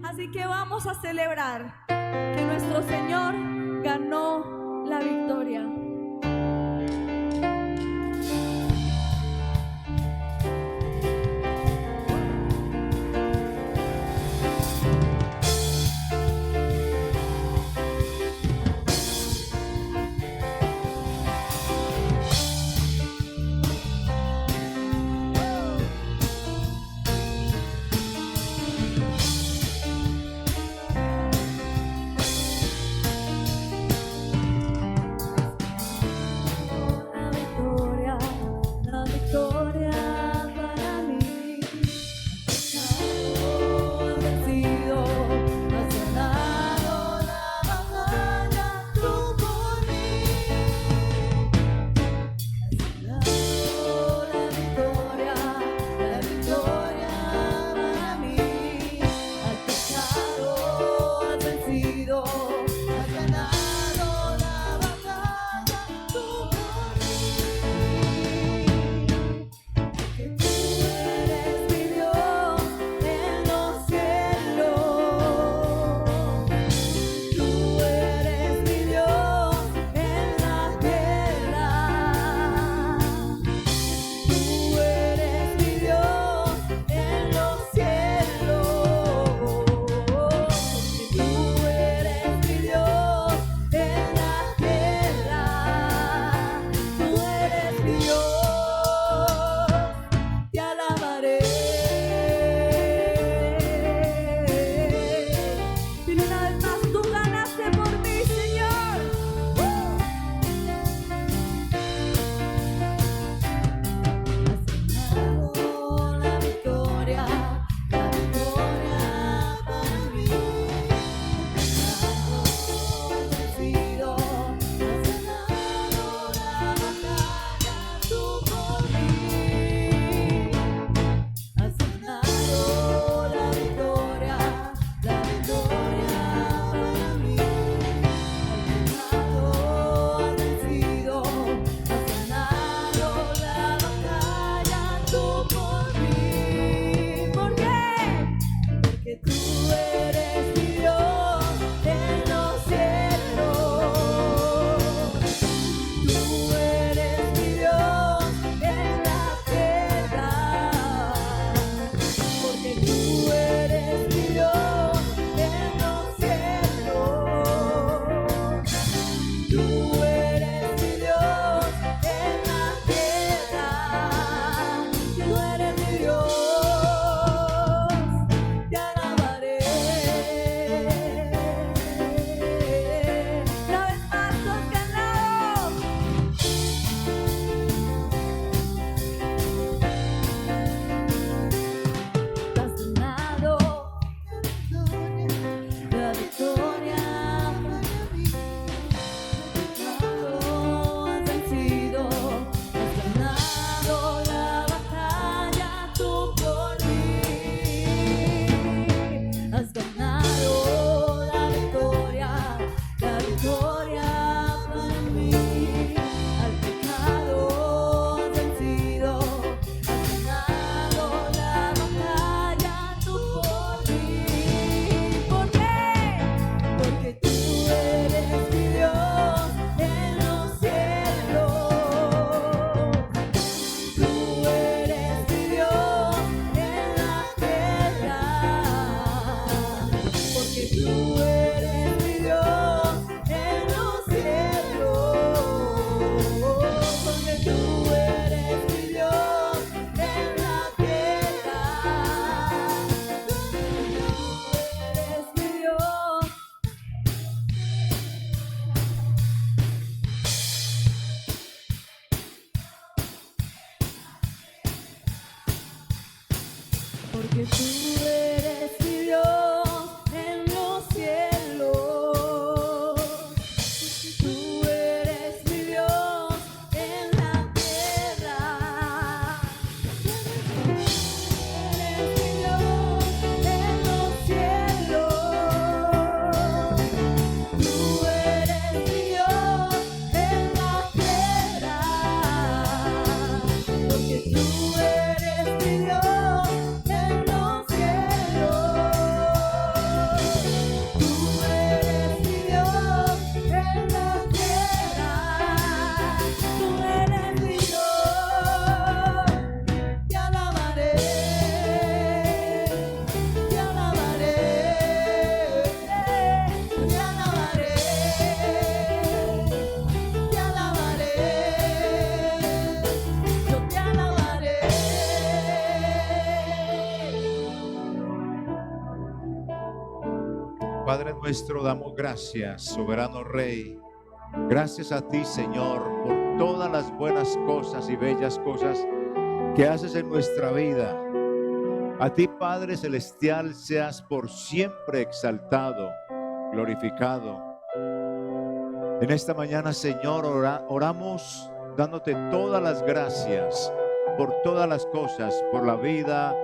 Así que vamos a celebrar que nuestro Señor ganó la victoria. La victoria para mí. Ha vencido, has ganado la batalla tú por mí. Has ganado la victoria para mí. Al pecado has vencido, has ganado la batalla tú por mí. Que tú eres mi Dios en los cielos, tú eres mi Dios en la tierra, tú eres mi Dios en los cielos, tú eres mi Dios en la tierra, tú eres mi Dios. Te alabaré. Y una vez más, tú ganaste por mí, Señor. Has ganado la victoria para mí. Has vencido, has ganado la batalla tú por mí. Has ganado la victoria para mí. Has vencido, has ganado la batalla tú por mí. ¿Por qué? Porque tú eres mi Dios en los cielos, tú eres mi Dios en la tierra, porque tú eres mi Dios en los cielos, tú eres mi Dios en la tierra, tú eres mi Dios. Te alabaré. Una vez más, tú has ganado. Has ganado la victoria para mí. Has vencido, has ganado la batalla tú por mí. Has ganado la victoria para mí. Al pecado has vencido, has ganado la batalla tú por mí. ¿Por qué? Porque tú eres mi Dios en los cielos, tú eres mi Dios en la tierra, porque tú eres mi Dios en los cielos, porque tú eres mi Dios en la tierra, tú eres mi Dios. Porque tú eres mi Dios en los cielos, tú eres mi Dios en la tierra, tú eres mi Dios en los cielos, tú eres mi Dios en la tierra, porque tú eres mi Dios en los cielos. Padre nuestro, damos gracias, soberano Rey. Gracias a ti, Señor, por todas las buenas cosas y bellas cosas que haces en nuestra vida. A ti, Padre Celestial, seas por siempre exaltado, glorificado. En esta mañana, Señor, oramos dándote todas las gracias por todas las cosas, por la vida,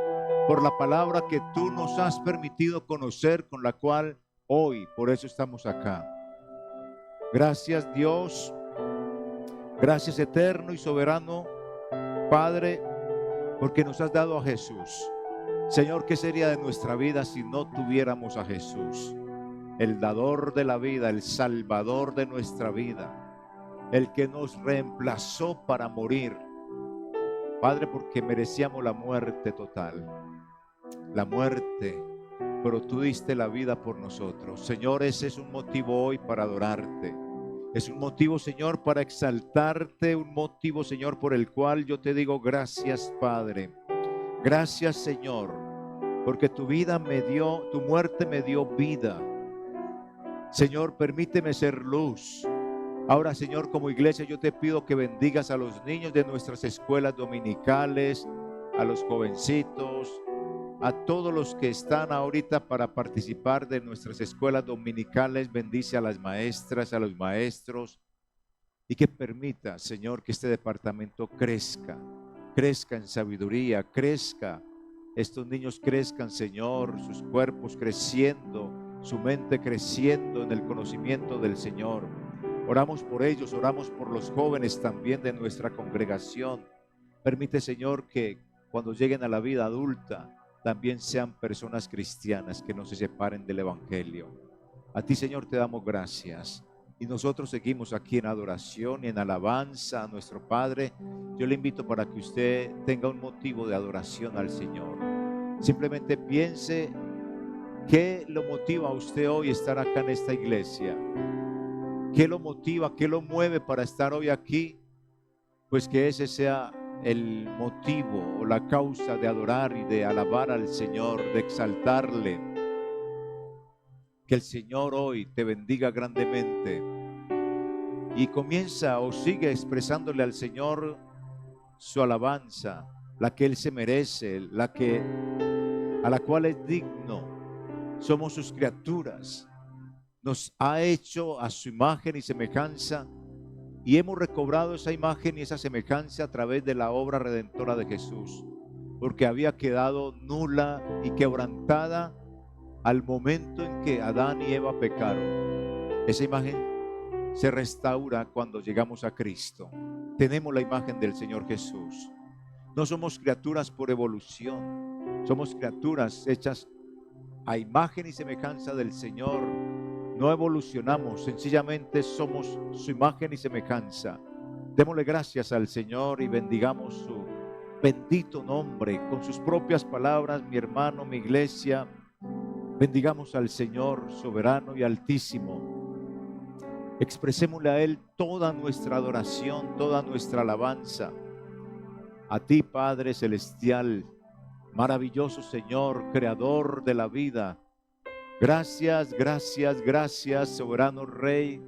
por la palabra que tú nos has permitido conocer, con la cual hoy, por eso estamos acá. Gracias, Dios. Gracias, eterno y soberano Padre, porque nos has dado a Jesús. Señor, ¿qué sería de nuestra vida si no tuviéramos a Jesús? El dador de la vida, el salvador de nuestra vida, el que nos reemplazó para morir. Padre, porque merecíamos la muerte total, la muerte, pero tú diste la vida por nosotros. Señor, ese es un motivo hoy para adorarte. Es un motivo, Señor, para exaltarte, un motivo, Señor, por el cual yo te digo gracias, Padre. Gracias, Señor, porque tu vida me dio, tu muerte me dio vida. Señor, permíteme ser luz. Ahora, Señor, como iglesia yo te pido que bendigas a los niños de nuestras escuelas dominicales, a los jovencitos, a todos los que están ahorita para participar de nuestras escuelas dominicales. Bendice a las maestras, a los maestros, y que permita, Señor, que este departamento crezca en sabiduría, crezca. Estos niños crezcan, Señor, sus cuerpos creciendo, su mente creciendo en el conocimiento del Señor. Oramos por ellos, oramos por los jóvenes también de nuestra congregación. Permite, Señor, que cuando lleguen a la vida adulta también sean personas cristianas que no se separen del Evangelio. A ti, Señor, te damos gracias. Y nosotros seguimos aquí en adoración y en alabanza a nuestro Padre. Yo le invito para que usted tenga un motivo de adoración al Señor. Simplemente piense qué lo motiva a usted hoy estar acá en esta iglesia. ¿Qué lo motiva? ¿Qué lo mueve para estar hoy aquí? Pues que ese sea el motivo o la causa de adorar y de alabar al Señor, de exaltarle. Que el Señor hoy te bendiga grandemente y comienza o sigue expresándole al Señor su alabanza, la que Él se merece, a la cual es digno. Somos sus criaturas. Nos ha hecho a su imagen y semejanza, y hemos recobrado esa imagen y esa semejanza a través de la obra redentora de Jesús, porque había quedado nula y quebrantada al momento en que Adán y Eva pecaron. Esa imagen se restaura cuando llegamos a Cristo. Tenemos la imagen del Señor Jesús. No somos criaturas por evolución, somos criaturas hechas a imagen y semejanza del Señor. No evolucionamos, sencillamente somos su imagen y semejanza. Démosle gracias al Señor y bendigamos su bendito nombre con sus propias palabras. Mi hermano, mi iglesia, bendigamos al Señor soberano y altísimo. Expresémosle a Él toda nuestra adoración, toda nuestra alabanza. A ti, Padre Celestial, maravilloso Señor, creador de la vida. Gracias, gracias, gracias, soberano Rey.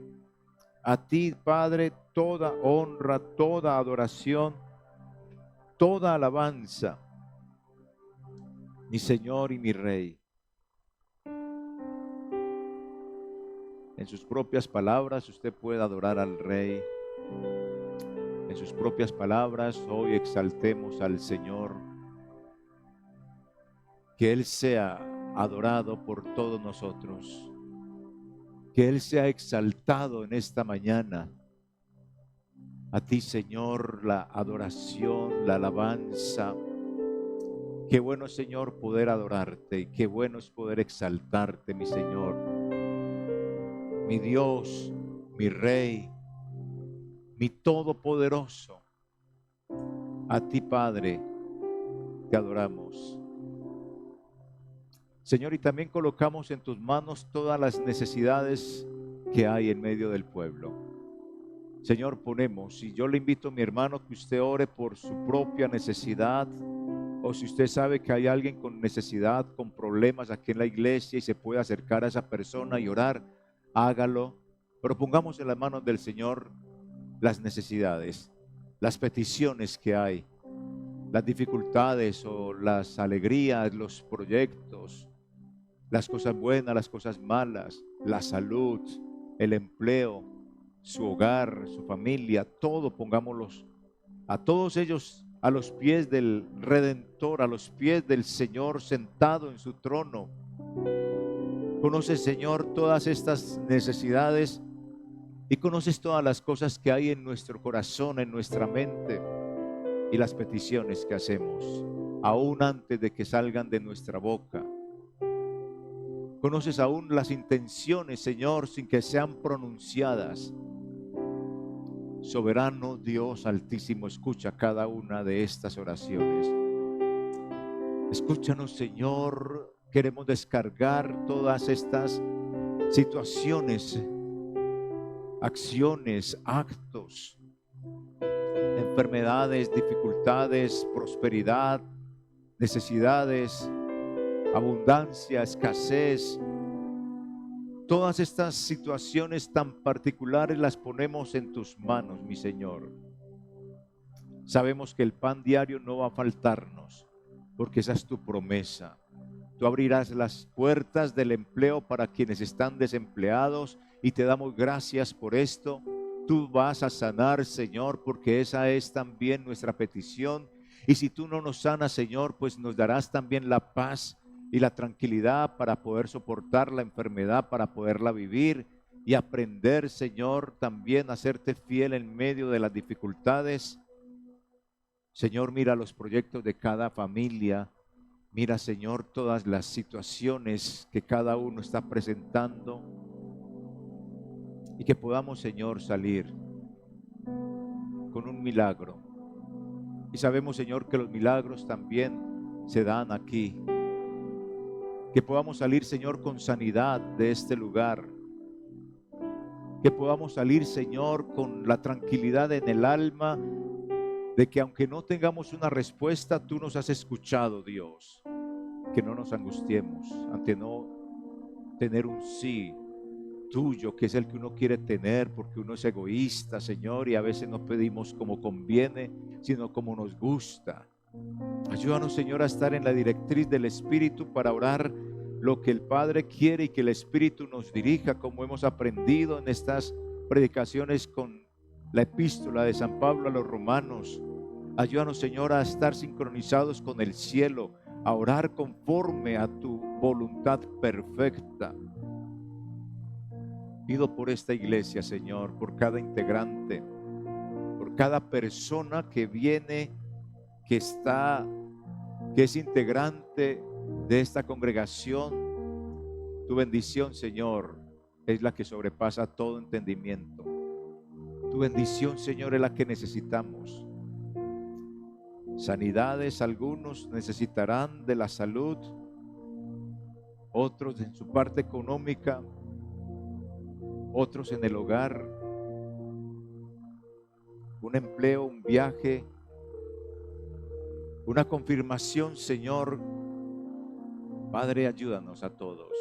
A ti, Padre, toda honra, toda adoración, toda alabanza. Mi Señor y mi Rey. En sus propias palabras usted puede adorar al Rey. En sus propias palabras hoy exaltemos al Señor. Que Él sea adorado por todos nosotros. Que Él sea exaltado en esta mañana. A ti, Señor, la adoración, la alabanza. Qué bueno, Señor, poder adorarte, y qué bueno es poder exaltarte, mi Señor, mi Dios, mi Rey, mi Todopoderoso. A ti, Padre, te adoramos. Señor, y también colocamos en tus manos todas las necesidades que hay en medio del pueblo. Señor, ponemos, y yo le invito a mi hermano que usted ore por su propia necesidad, o si usted sabe que hay alguien con necesidad, con problemas aquí en la iglesia y se puede acercar a esa persona y orar, hágalo. Pero pongamos en las manos del Señor las necesidades, las peticiones que hay, las dificultades o las alegrías, los proyectos, las cosas buenas, las cosas malas, la salud, el empleo, su hogar, su familia, todo pongámoslos a todos ellos a los pies del Redentor, a los pies del Señor sentado en su trono. Conoces, Señor, todas estas necesidades y conoces todas las cosas que hay en nuestro corazón, en nuestra mente y las peticiones que hacemos, aún antes de que salgan de nuestra boca. Conoces aún las intenciones, Señor, sin que sean pronunciadas. Soberano Dios Altísimo, escucha cada una de estas oraciones. Escúchanos, Señor. Queremos descargar todas estas situaciones, acciones, actos, enfermedades, dificultades, prosperidad, necesidades, abundancia, escasez. Todas estas situaciones tan particulares las ponemos en tus manos, mi Señor. Sabemos que el pan diario no va a faltarnos, porque esa es tu promesa. Tú abrirás las puertas del empleo para quienes están desempleados y te damos gracias por esto. Tú vas a sanar, Señor, porque esa es también nuestra petición. Y si tú no nos sanas, Señor, pues nos darás también la paz y la tranquilidad para poder soportar la enfermedad, para poderla vivir y aprender, Señor, también a serte fiel en medio de las dificultades. Señor, mira los proyectos de cada familia. Mira, Señor, todas las situaciones que cada uno está presentando y que podamos, Señor, salir con un milagro. Y sabemos, Señor, que los milagros también se dan aquí. Que podamos salir, Señor, con sanidad de este lugar. Que podamos salir, Señor, con la tranquilidad en el alma de que aunque no tengamos una respuesta, tú nos has escuchado, Dios. Que no nos angustiemos ante no tener un sí tuyo, que es el que uno quiere tener, porque uno es egoísta, Señor, y a veces no pedimos como conviene, sino como nos gusta. Ayúdanos, Señor, a estar en la directriz del Espíritu para orar lo que el Padre quiere y que el Espíritu nos dirija, como hemos aprendido en estas predicaciones con la epístola de San Pablo a los romanos. Ayúdanos, Señor, a estar sincronizados con el cielo, a orar conforme a tu voluntad perfecta. Pido por esta iglesia, Señor, por cada integrante, por cada persona que viene, que es integrante de esta congregación. Tu bendición, Señor, es la que sobrepasa todo entendimiento. Tu bendición, Señor, es la que necesitamos. Sanidades, algunos necesitarán de la salud, otros en su parte económica, otros en el hogar, un empleo, un viaje, una confirmación, Señor. Padre, ayúdanos a todos.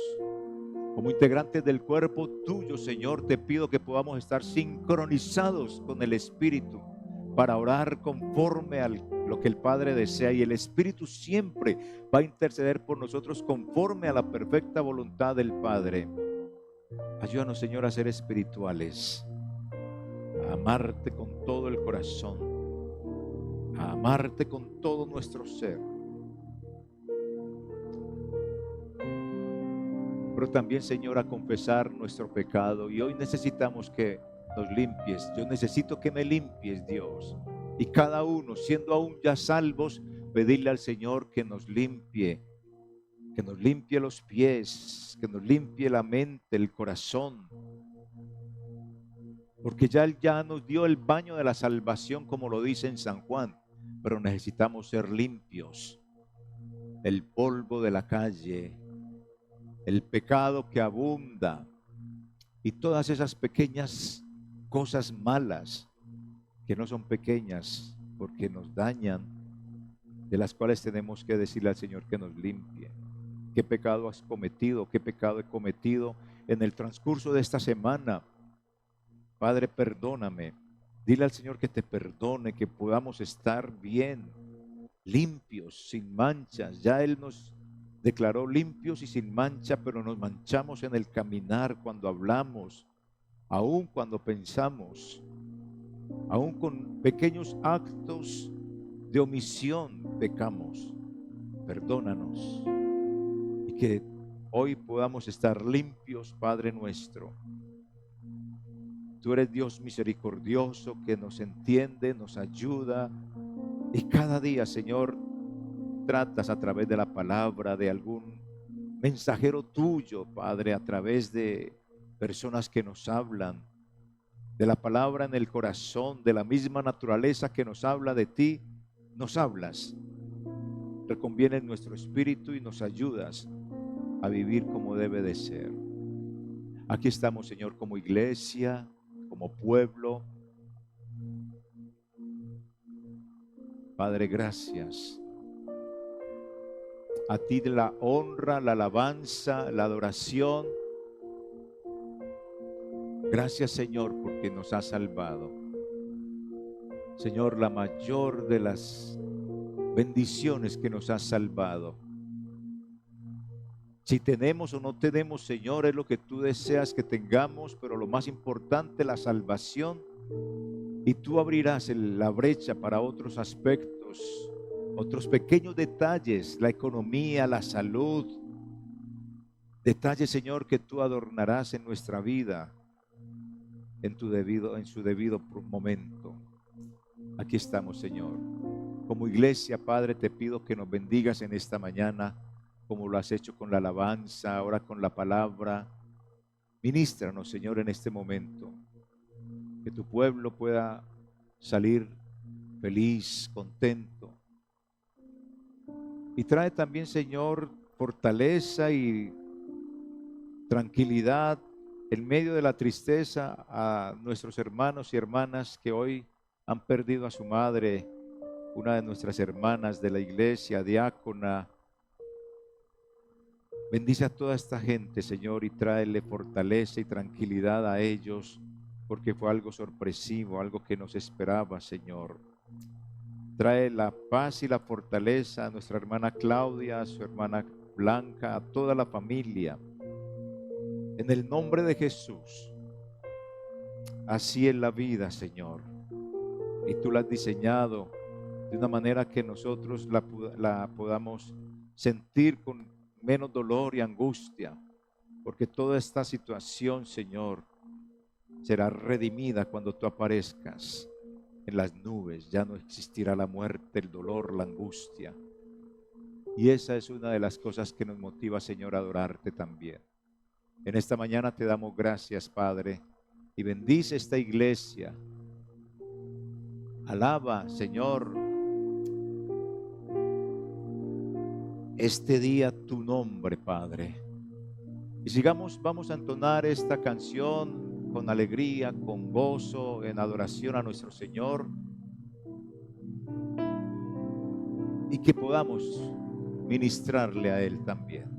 Como integrantes del cuerpo tuyo, Señor, te pido que podamos estar sincronizados con el Espíritu para orar conforme a lo que el Padre desea, y el Espíritu siempre va a interceder por nosotros conforme a la perfecta voluntad del Padre. Ayúdanos, Señor, a ser espirituales, a amarte con todo el corazón, a amarte con todo nuestro ser. Pero también, Señor, a confesar nuestro pecado. Y hoy necesitamos que nos limpies. Yo necesito que me limpies, Dios. Y cada uno, siendo aún ya salvos, pedirle al Señor que nos limpie los pies, que nos limpie la mente, el corazón. Porque ya Él ya nos dio el baño de la salvación, como lo dice en San Juan. Pero necesitamos ser limpios. El polvo de la calle, el pecado que abunda y todas esas pequeñas cosas malas que no son pequeñas porque nos dañan de las cuales tenemos que decirle al Señor que nos limpie. ¿Qué pecado has cometido? ¿Qué pecado he cometido en el transcurso de esta semana? Padre, perdóname. Dile al Señor que te perdone, que podamos estar bien, limpios, sin manchas. Ya Él nos declaró limpios y sin mancha, pero nos manchamos en el caminar cuando hablamos, aún cuando pensamos, aún con pequeños actos de omisión pecamos. Perdónanos y que hoy podamos estar limpios, Padre nuestro. Tú eres Dios misericordioso que nos entiende, nos ayuda y cada día, Señor, tratas a través de la palabra de algún mensajero tuyo, Padre, a través de personas que nos hablan, de la palabra en el corazón, de la misma naturaleza que nos habla de ti, nos hablas, reconvienes nuestro espíritu y nos ayudas a vivir como debe de ser. Aquí estamos, Señor, como iglesia, como pueblo. Padre, gracias. A ti de la honra, la alabanza, la adoración. Gracias, Señor, porque nos has salvado. Señor, la mayor de las bendiciones que nos has salvado. Si tenemos o no tenemos, Señor, es lo que tú deseas que tengamos, pero lo más importante, la salvación. Y tú abrirás la brecha para otros aspectos, otros pequeños detalles, la economía, la salud. Detalles, Señor, que tú adornarás en nuestra vida en su debido momento. Aquí estamos, Señor. Como iglesia, Padre, te pido que nos bendigas en esta mañana, como lo has hecho con la alabanza, ahora con la palabra. Ministranos, Señor, en este momento. Que tu pueblo pueda salir feliz, contento. Y trae también, Señor, fortaleza y tranquilidad en medio de la tristeza a nuestros hermanos y hermanas que hoy han perdido a su madre, una de nuestras hermanas de la iglesia, diácona. Bendice a toda esta gente, Señor, y tráele fortaleza y tranquilidad a ellos, porque fue algo sorpresivo, algo que nos esperaba, Señor. Trae la paz y la fortaleza a nuestra hermana Claudia, a su hermana Blanca, a toda la familia. En el nombre de Jesús. Así es la vida, Señor. Y tú la has diseñado de una manera que nosotros la podamos sentir con menos dolor y angustia, porque toda esta situación, Señor, será redimida cuando tú aparezcas en las nubes. Ya no existirá la muerte, el dolor, la angustia. Y esa es una de las cosas que nos motiva, Señor, a adorarte también. En esta mañana te damos gracias, Padre, y bendice esta iglesia. Alaba, Señor, este día tu nombre, Padre. Y vamos a entonar esta canción con alegría, con gozo, en adoración a nuestro Señor. Y que podamos ministrarle a Él también.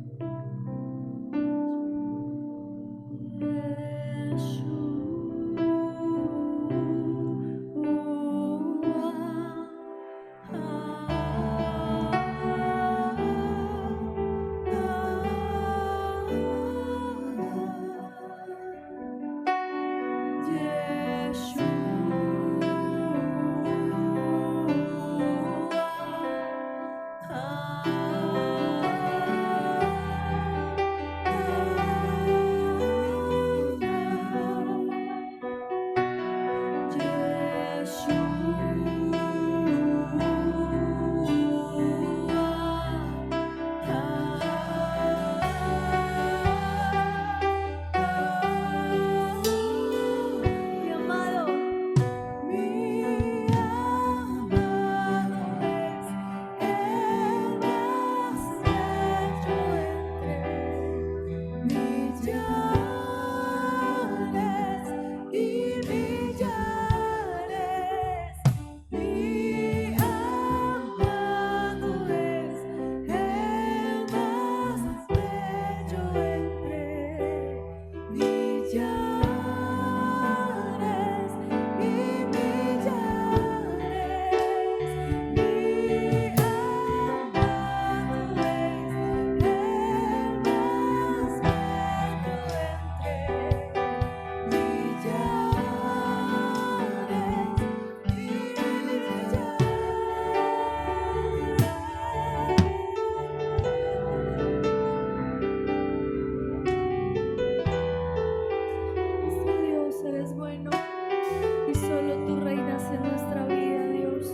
solo tú reinas en nuestra vida, Dios.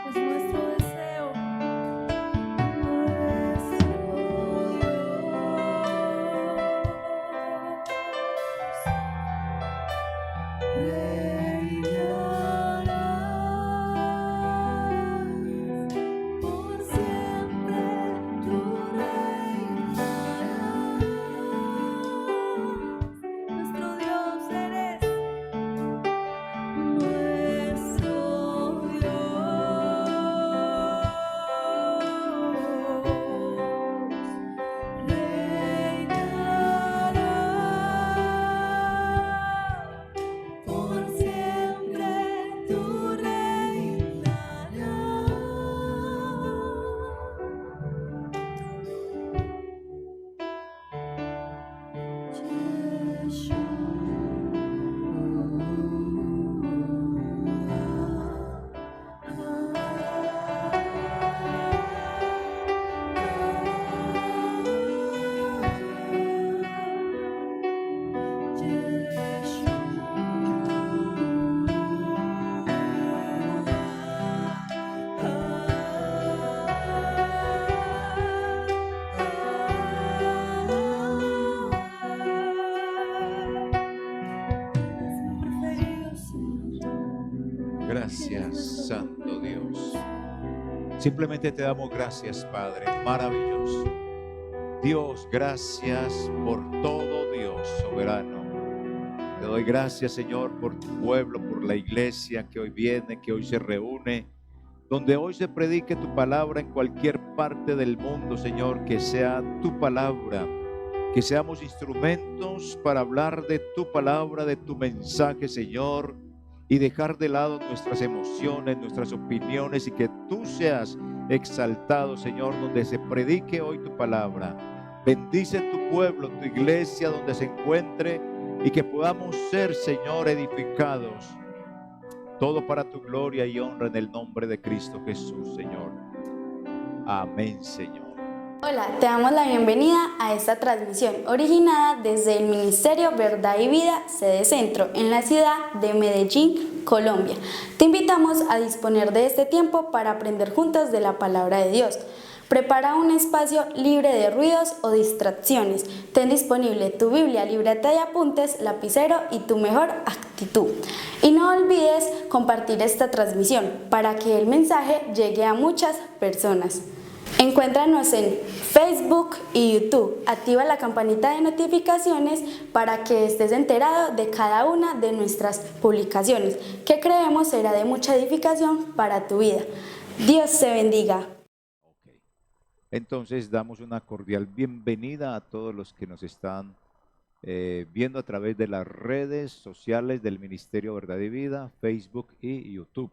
Es nuestro deseo. Por siempre tú reinarás. Nuestro Dios eres. Nuestro Dios reinará. Por siempre tú reinarás. Gracias, Santo Dios. Simplemente te damos gracias, Padre, maravilloso. Dios, gracias por todo, Dios soberano. Te doy gracias, Señor, por tu pueblo, por la iglesia que hoy viene, que hoy se reúne, donde hoy se predique tu palabra en cualquier parte del mundo, Señor, que sea tu palabra, que seamos instrumentos para hablar de tu palabra, de tu mensaje, Señor, y dejar de lado nuestras emociones, nuestras opiniones, y que tú seas exaltado, Señor, donde se predique hoy tu palabra. Bendice tu pueblo, tu iglesia, donde se encuentre, y que podamos ser, Señor, edificados. Todo para tu gloria y honra en el nombre de Cristo Jesús, Señor. Amén, Señor. Hola, te damos la bienvenida a esta transmisión originada desde el Ministerio Verdad y Vida, sede Centro, en la ciudad de Medellín, Colombia. Te invitamos a disponer de este tiempo para aprender juntos de la palabra de Dios. Prepara un espacio libre de ruidos o distracciones. Ten disponible tu Biblia, libreta de apuntes, lapicero y tu mejor actitud. Y no olvides compartir esta transmisión para que el mensaje llegue a muchas personas. Encuéntranos en Facebook y YouTube. Activa la campanita de notificaciones para que estés enterado de cada una de nuestras publicaciones, que creemos será de mucha edificación para tu vida. Dios te bendiga. Entonces damos una cordial bienvenida a todos los que nos están viendo a través de las redes sociales del Ministerio Verdad y Vida, Facebook y YouTube,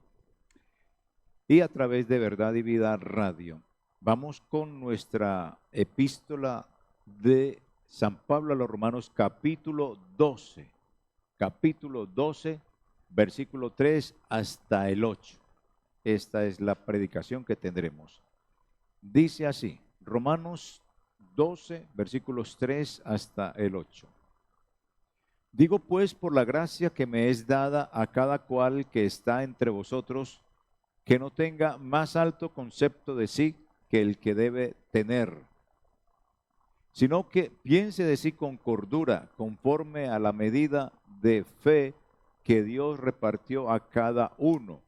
y a través de Verdad y Vida Radio. Vamos con nuestra epístola de San Pablo a los Romanos, capítulo 12, versículo 3 hasta el 8. Esta es la predicación que tendremos. Dice así, Romanos 12, versículos 3 hasta el 8. Digo pues, por la gracia que me es dada a cada cual que está entre vosotros, que no tenga más alto concepto de sí que el que debe tener, sino que piense de sí con cordura, conforme a la medida de fe que Dios repartió a cada uno.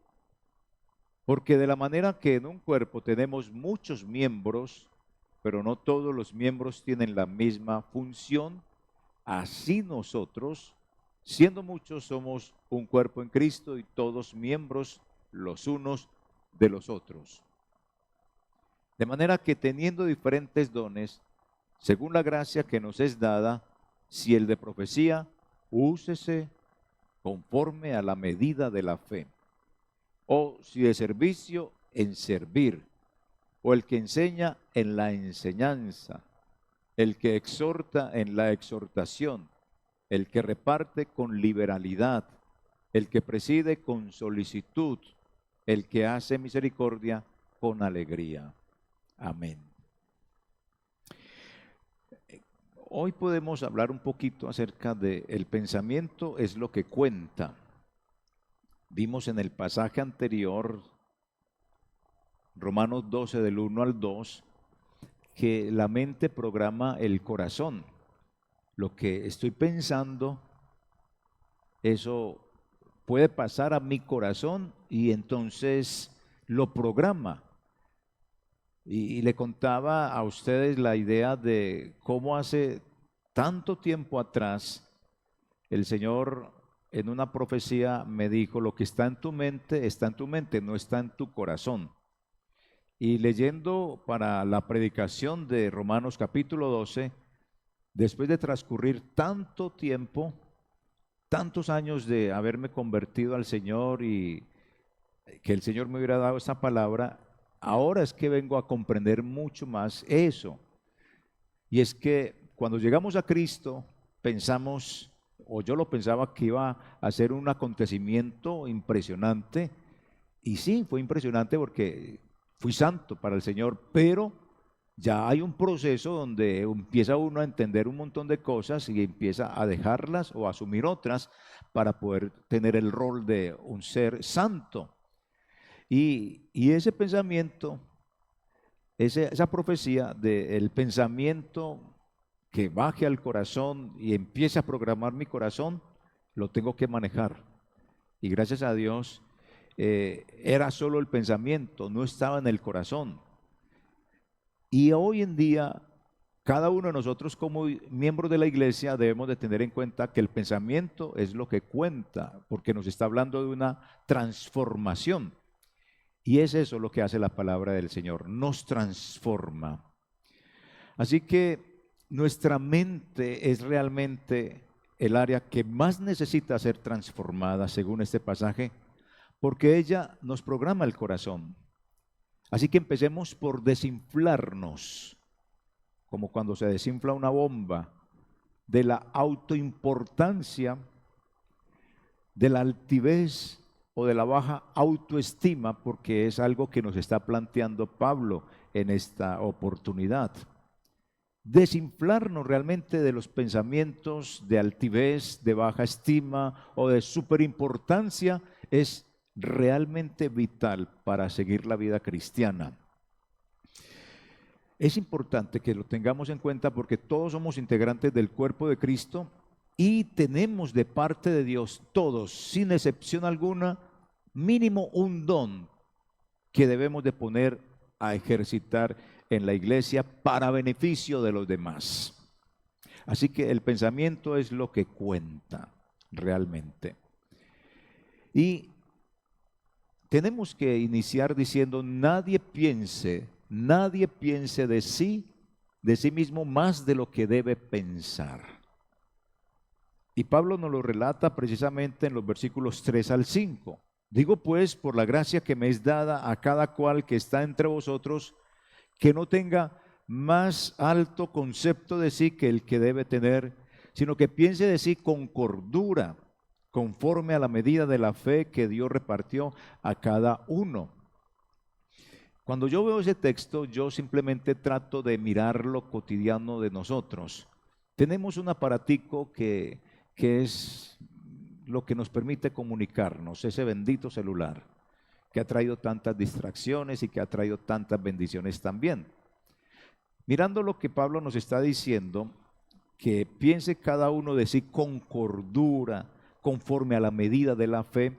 Porque de la manera que en un cuerpo tenemos muchos miembros, pero no todos los miembros tienen la misma función, así nosotros, siendo muchos, somos un cuerpo en Cristo y todos miembros los unos de los otros. De manera que teniendo diferentes dones, según la gracia que nos es dada, si el de profecía, úsese conforme a la medida de la fe. O si de servicio, en servir. O el que enseña, en la enseñanza. El que exhorta, en la exhortación. El que reparte, con liberalidad. El que preside, con solicitud. El que hace misericordia, con alegría. Amén. Hoy podemos hablar un poquito acerca de el pensamiento es lo que cuenta. Vimos en el pasaje anterior, Romanos 12 del 1 al 2, que la mente programa el corazón. Lo que estoy pensando, eso puede pasar a mi corazón y entonces lo programa. Y le contaba a ustedes la idea de cómo hace tanto tiempo atrás el Señor en una profecía me dijo: lo que está en tu mente, no está en tu corazón. Y leyendo para la predicación de Romanos capítulo 12, después de transcurrir tanto tiempo, tantos años de haberme convertido al Señor y que el Señor me hubiera dado esa palabra, ahora es que vengo a comprender mucho más eso. Y es que cuando llegamos a Cristo, pensamos, o yo lo pensaba, que iba a ser un acontecimiento impresionante. Y sí, fue impresionante porque fui santo para el Señor, pero ya hay un proceso donde empieza uno a entender un montón de cosas y empieza a dejarlas o a asumir otras para poder tener el rol de un ser santo. Y ese pensamiento, esa profecía del pensamiento que baje al corazón y empiece a programar mi corazón, lo tengo que manejar. Y gracias a Dios, era solo el pensamiento, no estaba en el corazón. Y hoy en día, cada uno de nosotros como miembros de la iglesia debemos de tener en cuenta que el pensamiento es lo que cuenta, porque nos está hablando de una transformación. Y es eso lo que hace la palabra del Señor, nos transforma. Así que nuestra mente es realmente el área que más necesita ser transformada, según este pasaje, porque ella nos programa el corazón. Así que empecemos por desinflarnos, como cuando se desinfla una bomba, de la autoimportancia, de la altivez o de la baja autoestima, porque es algo que nos está planteando Pablo en esta oportunidad. Desinflarnos realmente de los pensamientos de altivez, de baja estima o de superimportancia es realmente vital para seguir la vida cristiana. Es importante que lo tengamos en cuenta porque todos somos integrantes del cuerpo de Cristo y tenemos de parte de Dios, todos, sin excepción alguna, mínimo un don que debemos de poner a ejercitar en la iglesia para beneficio de los demás. Así que el pensamiento es lo que cuenta realmente. Y tenemos que iniciar diciendo: nadie piense de sí mismo más de lo que debe pensar. Y Pablo nos lo relata precisamente en los versículos 3 al 5. Digo pues, por la gracia que me es dada a cada cual que está entre vosotros, que no tenga más alto concepto de sí que el que debe tener, sino que piense de sí con cordura, conforme a la medida de la fe que Dios repartió a cada uno. Cuando yo veo ese texto, yo simplemente trato de mirar lo cotidiano de nosotros. Tenemos un aparatico que es lo que nos permite comunicarnos, ese bendito celular, que ha traído tantas distracciones y que ha traído tantas bendiciones también. Mirando lo que Pablo nos está diciendo, que piense cada uno de sí con cordura, conforme a la medida de la fe,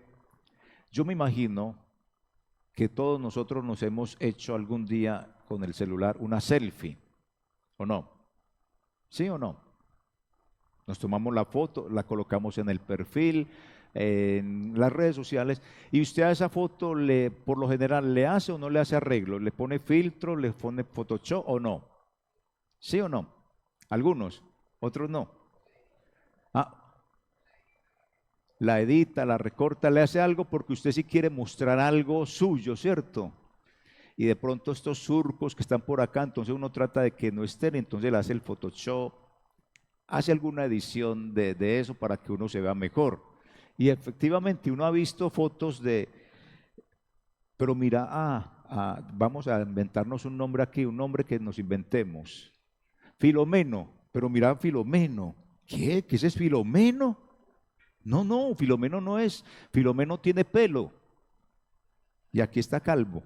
yo me imagino que todos nosotros nos hemos hecho algún día con el celular una selfie, ¿o no? ¿Sí o no? Nos tomamos la foto, la colocamos en el perfil, en las redes sociales, y usted a esa foto por lo general le hace o no le hace arreglo, le pone filtro, le pone Photoshop o no. ¿Sí o no? Algunos, otros no. La edita, la recorta, le hace algo porque usted sí quiere mostrar algo suyo, ¿cierto? Y de pronto estos surcos que están por acá, entonces uno trata de que no estén, entonces le hace el Photoshop, hace alguna edición de eso para que uno se vea mejor. Y efectivamente uno ha visto fotos pero mira, vamos a inventarnos un nombre aquí, un nombre que nos inventemos. Filomeno, pero mira Filomeno. ¿Qué? ¿Qué ese es Filomeno? No, no, Filomeno no es. Filomeno tiene pelo y aquí está calvo.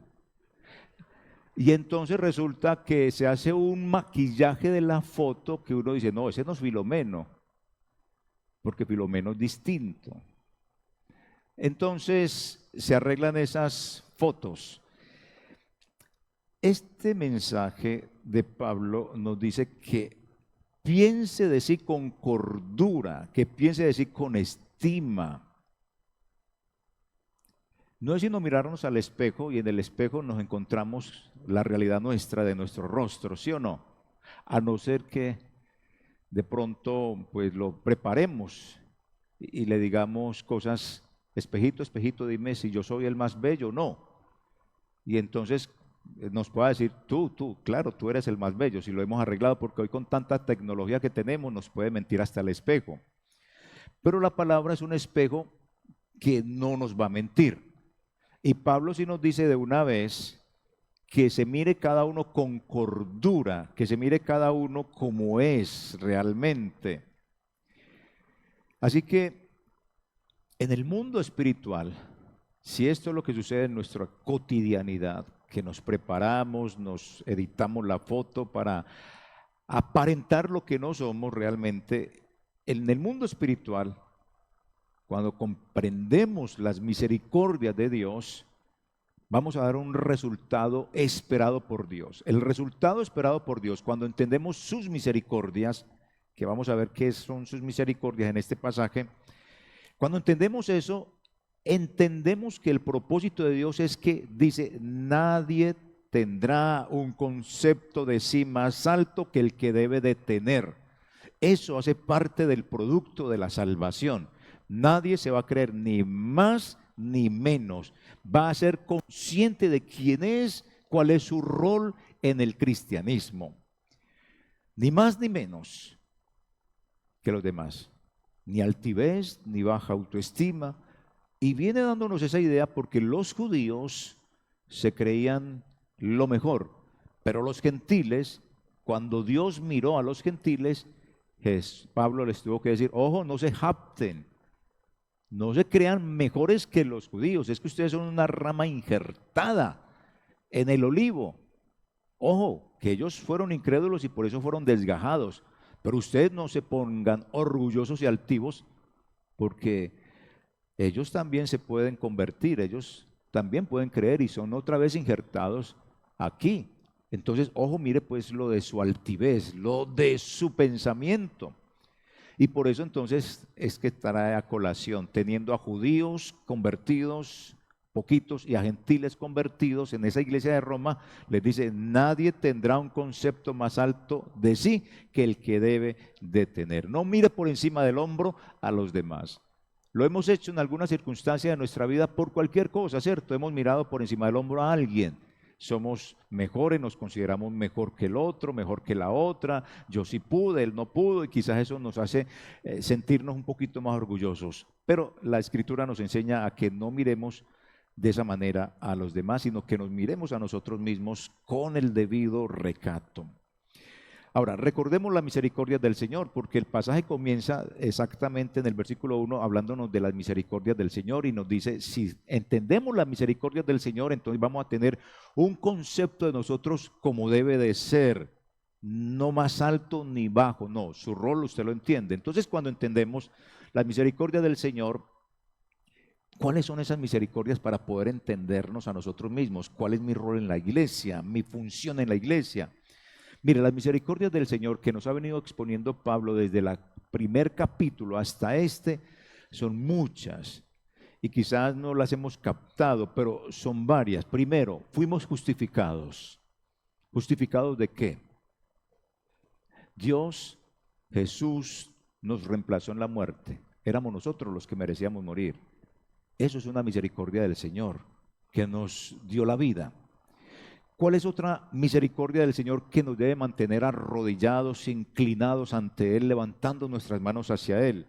Y entonces resulta que se hace un maquillaje de la foto que uno dice, no, ese no es Filomeno, porque Filomeno es distinto. Entonces se arreglan esas fotos. Este mensaje de Pablo nos dice que piense de sí con cordura, que piense de sí con estima. No es sino mirarnos al espejo y en el espejo nos encontramos la realidad nuestra de nuestro rostro, ¿sí o no? A no ser que de pronto pues lo preparemos y le digamos cosas, espejito, espejito, dime si yo soy el más bello o no. Y entonces nos pueda decir, claro, tú eres el más bello, si lo hemos arreglado, porque hoy con tanta tecnología que tenemos nos puede mentir hasta el espejo. Pero la palabra es un espejo que no nos va a mentir. Y Pablo sí nos dice de una vez que se mire cada uno con cordura, que se mire cada uno como es realmente. Así que en el mundo espiritual, si esto es lo que sucede en nuestra cotidianidad, que nos preparamos, nos editamos la foto para aparentar lo que no somos realmente, en el mundo espiritual, cuando comprendemos las misericordias de Dios, vamos a dar un resultado esperado por Dios. El resultado esperado por Dios, cuando entendemos sus misericordias, que vamos a ver qué son sus misericordias en este pasaje, cuando entendemos eso, entendemos que el propósito de Dios es que, dice, nadie tendrá un concepto de sí más alto que el que debe de tener. Eso hace parte del producto de la salvación. Nadie se va a creer ni más ni menos. Va a ser consciente de quién es, cuál es su rol en el cristianismo. Ni más ni menos que los demás. Ni altivez, ni baja autoestima. Y viene dándonos esa idea porque los judíos se creían lo mejor, pero los gentiles, cuando Dios miró a los gentiles, Pablo les tuvo que decir, ojo, no se jacten, no se crean mejores que los judíos, es que ustedes son una rama injertada en el olivo. Ojo, que ellos fueron incrédulos y por eso fueron desgajados, pero ustedes no se pongan orgullosos y altivos porque ellos también se pueden convertir, ellos también pueden creer y son otra vez injertados aquí. Entonces, ojo, mire pues lo de su altivez, lo de su pensamiento. Y por eso entonces es que trae a colación, teniendo a judíos convertidos, poquitos, y a gentiles convertidos en esa iglesia de Roma, les dice, nadie tendrá un concepto más alto de sí que el que debe de tener. No mire por encima del hombro a los demás. Lo hemos hecho en alguna circunstancia de nuestra vida por cualquier cosa, ¿cierto? Hemos mirado por encima del hombro a alguien. Somos mejores, nos consideramos mejor que el otro, mejor que la otra. Yo sí pude, él no pudo, y quizás eso nos hace sentirnos un poquito más orgullosos. Pero la Escritura nos enseña a que no miremos de esa manera a los demás, sino que nos miremos a nosotros mismos con el debido recato. Ahora, recordemos la misericordia del Señor, porque el pasaje comienza exactamente en el versículo 1 hablándonos de las misericordias del Señor y nos dice, si entendemos las misericordias del Señor, entonces vamos a tener un concepto de nosotros como debe de ser, no más alto ni bajo, no, su rol usted lo entiende. Entonces, cuando entendemos la misericordia del Señor, ¿cuáles son esas misericordias para poder entendernos a nosotros mismos? ¿Cuál es mi rol en la iglesia, mi función en la iglesia? Mire, las misericordias del Señor que nos ha venido exponiendo Pablo desde el primer capítulo hasta este son muchas y quizás no las hemos captado, pero son varias. Primero, fuimos justificados. ¿Justificados de qué? Dios, Jesús, nos reemplazó en la muerte. Éramos nosotros los que merecíamos morir. Eso es una misericordia del Señor que nos dio la vida. ¿Cuál es otra misericordia del Señor que nos debe mantener arrodillados, inclinados ante Él, levantando nuestras manos hacia Él?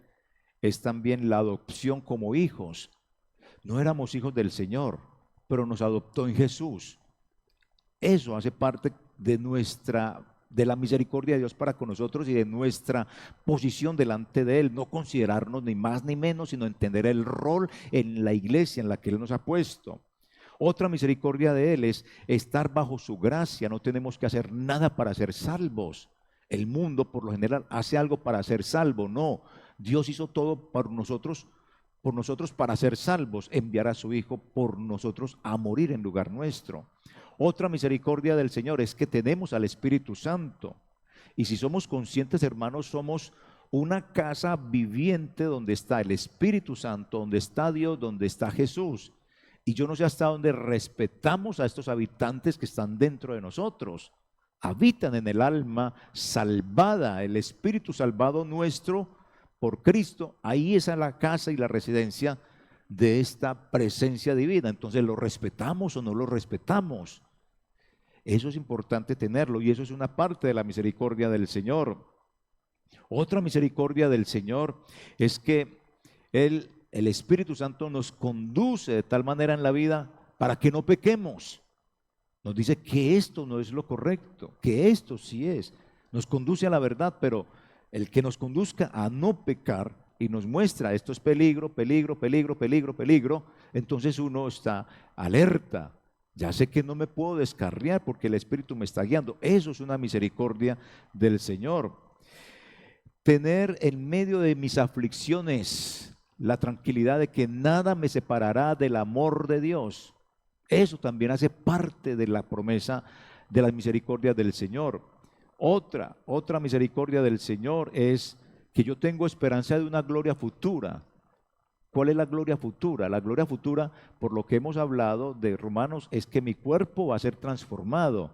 Es también la adopción como hijos. No éramos hijos del Señor, pero nos adoptó en Jesús. Eso hace parte de nuestra de la misericordia de Dios para con nosotros y de nuestra posición delante de Él, no considerarnos ni más ni menos, sino entender el rol en la iglesia en la que Él nos ha puesto. Otra misericordia de Él es estar bajo su gracia, no tenemos que hacer nada para ser salvos. El mundo por lo general hace algo para ser salvo, no, Dios hizo todo por nosotros para ser salvos, enviar a su Hijo por nosotros a morir en lugar nuestro. Otra misericordia del Señor es que tenemos al Espíritu Santo. Y si somos conscientes, hermanos, somos una casa viviente donde está el Espíritu Santo, donde está Dios, donde está Jesús. Y yo no sé hasta dónde respetamos a estos habitantes que están dentro de nosotros. Habitan en el alma salvada, el Espíritu salvado nuestro por Cristo. Ahí es la casa y la residencia de esta presencia divina. Entonces, ¿lo respetamos o no lo respetamos? Eso es importante tenerlo y eso es una parte de la misericordia del Señor. Otra misericordia del Señor es que el Espíritu Santo nos conduce de tal manera en la vida para que no pequemos. Nos dice que esto no es lo correcto, que esto sí es. Nos conduce a la verdad, pero el que nos conduzca a no pecar y nos muestra esto es peligro, peligro, peligro, peligro, peligro, entonces uno está alerta. Ya sé que no me puedo descarriar porque el Espíritu me está guiando. Eso es una misericordia del Señor. Tener en medio de mis aflicciones la tranquilidad de que nada me separará del amor de Dios. Eso también hace parte de la promesa de las misericordias del Señor. Otra misericordia del Señor es que yo tengo esperanza de una gloria futura. ¿Cuál es la gloria futura? La gloria futura, por lo que hemos hablado de Romanos, es que mi cuerpo va a ser transformado.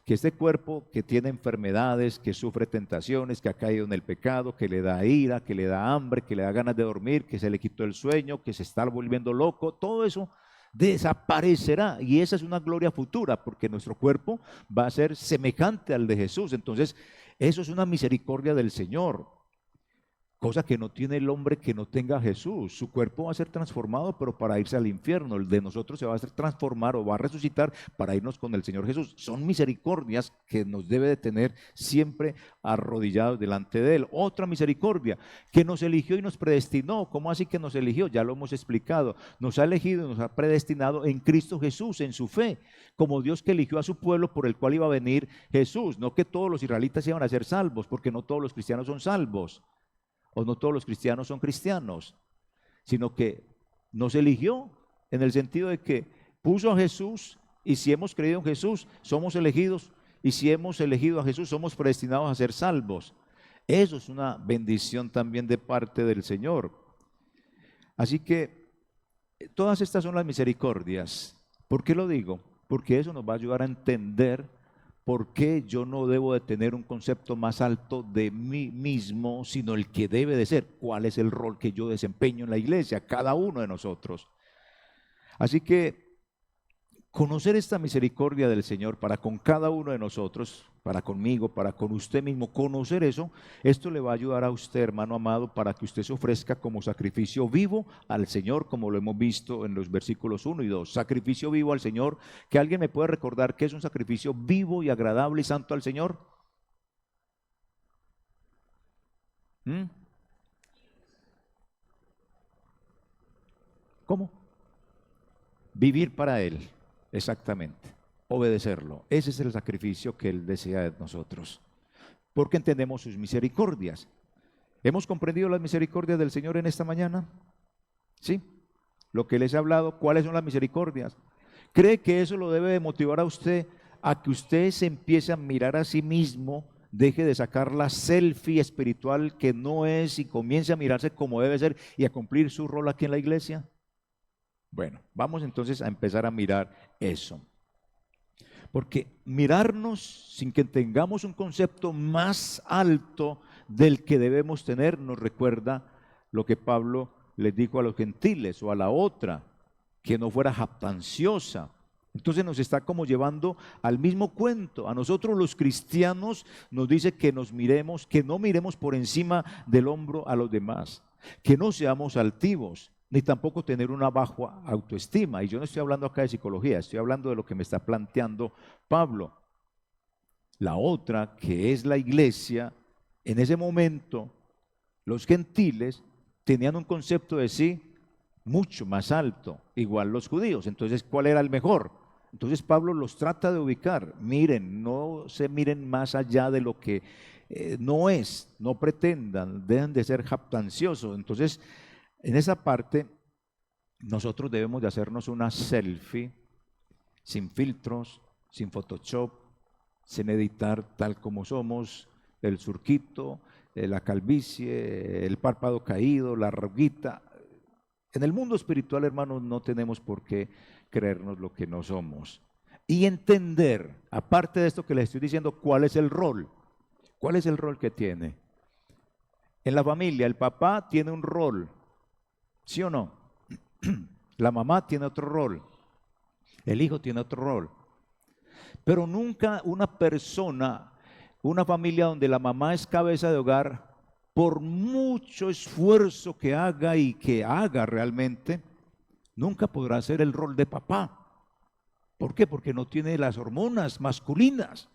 Que este cuerpo que tiene enfermedades, que sufre tentaciones, que ha caído en el pecado, que le da ira, que le da hambre, que le da ganas de dormir, que se le quitó el sueño, que se está volviendo loco, todo eso desaparecerá y esa es una gloria futura porque nuestro cuerpo va a ser semejante al de Jesús. Entonces, eso es una misericordia del Señor. Cosa que no tiene el hombre que no tenga a Jesús. Su cuerpo va a ser transformado, pero para irse al infierno. El de nosotros se va a hacer transformar o va a resucitar para irnos con el Señor Jesús. Son misericordias que nos debe de tener siempre arrodillados delante de Él. Otra misericordia, que nos eligió y nos predestinó. ¿Cómo así que nos eligió? Ya lo hemos explicado. Nos ha elegido y nos ha predestinado en Cristo Jesús, en su fe. Como Dios que eligió a su pueblo por el cual iba a venir Jesús. No que todos los israelitas iban a ser salvos, porque no todos los cristianos son salvos. O no todos los cristianos son cristianos, sino que nos eligió en el sentido de que puso a Jesús y si hemos creído en Jesús somos elegidos y si hemos elegido a Jesús somos predestinados a ser salvos. Eso es una bendición también de parte del Señor. Así que todas estas son las misericordias. ¿Por qué lo digo? Porque eso nos va a ayudar a entender ¿por qué yo no debo de tener un concepto más alto de mí mismo, sino el que debe de ser? ¿Cuál es el rol que yo desempeño en la iglesia? Cada uno de nosotros. Así que conocer esta misericordia del Señor para con cada uno de nosotros, para conmigo, para con usted mismo, conocer eso, esto le va a ayudar a usted, hermano amado, para que usted se ofrezca como sacrificio vivo al Señor, como lo hemos visto en los versículos 1 y 2. Sacrificio vivo al Señor, que alguien me puede recordar que es un sacrificio vivo y agradable y santo al Señor. ¿Cómo? Vivir para Él. Exactamente, obedecerlo. Ese es el sacrificio que Él desea de nosotros, porque entendemos sus misericordias. ¿Hemos comprendido las misericordias del Señor en esta mañana? ¿Sí? Lo que les he hablado, ¿cuáles son las misericordias? ¿Cree que eso lo debe de motivar a usted a que usted se empiece a mirar a sí mismo, deje de sacar la selfie espiritual que no es y comience a mirarse como debe ser y a cumplir su rol aquí en la iglesia? Bueno, vamos entonces a empezar a mirar eso. Porque mirarnos sin que tengamos un concepto más alto del que debemos tener nos recuerda lo que Pablo les dijo a los gentiles o a la otra, que no fuera jactanciosa. Entonces nos está como llevando al mismo cuento. A nosotros los cristianos nos dice que nos miremos, que no miremos por encima del hombro a los demás, que no seamos altivos, ni tampoco tener una baja autoestima. Y yo no estoy hablando acá de psicología, estoy hablando de lo que me está planteando Pablo. La otra, que es la iglesia, en ese momento los gentiles tenían un concepto de sí mucho más alto, igual los judíos. Entonces, ¿cuál era el mejor? Entonces Pablo los trata de ubicar. Miren, no se miren más allá de lo que no es, no pretendan, dejen de ser jactanciosos. Entonces, en esa parte, nosotros debemos de hacernos una selfie sin filtros, sin Photoshop, sin editar tal como somos, el surquito, la calvicie, el párpado caído, la arruguita. En el mundo espiritual, hermanos, no tenemos por qué creernos lo que no somos. Y entender, aparte de esto que les estoy diciendo, cuál es el rol. ¿Cuál es el rol que tiene? En la familia, el papá tiene un rol, ¿sí o no? La mamá tiene otro rol, el hijo tiene otro rol. Pero nunca una persona, una familia donde la mamá es cabeza de hogar, por mucho esfuerzo que haga y que haga realmente, nunca podrá hacer el rol de papá. ¿Por qué? Porque no tiene las hormonas masculinas.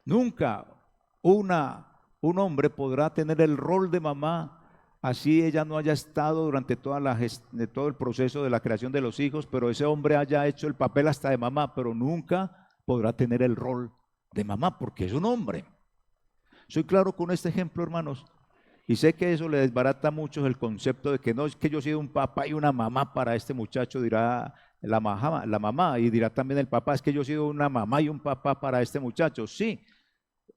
Nunca un hombre podrá tener el rol de mamá, así ella no haya estado durante todo el proceso de la creación de los hijos, pero ese hombre haya hecho el papel hasta de mamá, pero nunca podrá tener el rol de mamá, porque es un hombre. Soy claro con este ejemplo, hermanos, y sé que eso le desbarata mucho el concepto de que no es que yo soy un papá y una mamá para este muchacho, dirá la mamá, y dirá también el papá, es que yo he sido una mamá y un papá para este muchacho. Sí,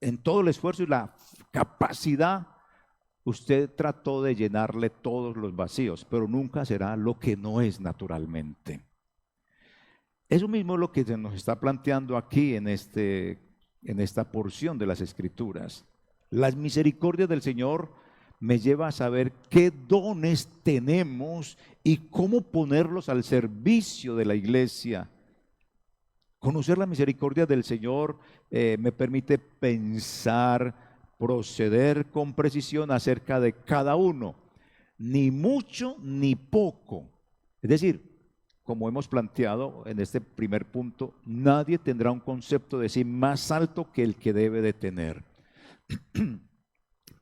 en todo el esfuerzo y la capacidad, usted trató de llenarle todos los vacíos, pero nunca será lo que no es naturalmente. Eso mismo es lo que se nos está planteando aquí en esta porción de las Escrituras. Las misericordias del Señor me lleva a saber qué dones tenemos y cómo ponerlos al servicio de la iglesia. Conocer la misericordia del Señor me permite pensar, proceder con precisión acerca de cada uno, ni mucho ni poco. Es decir, como hemos planteado en este primer punto, nadie tendrá un concepto de sí más alto que el que debe de tener.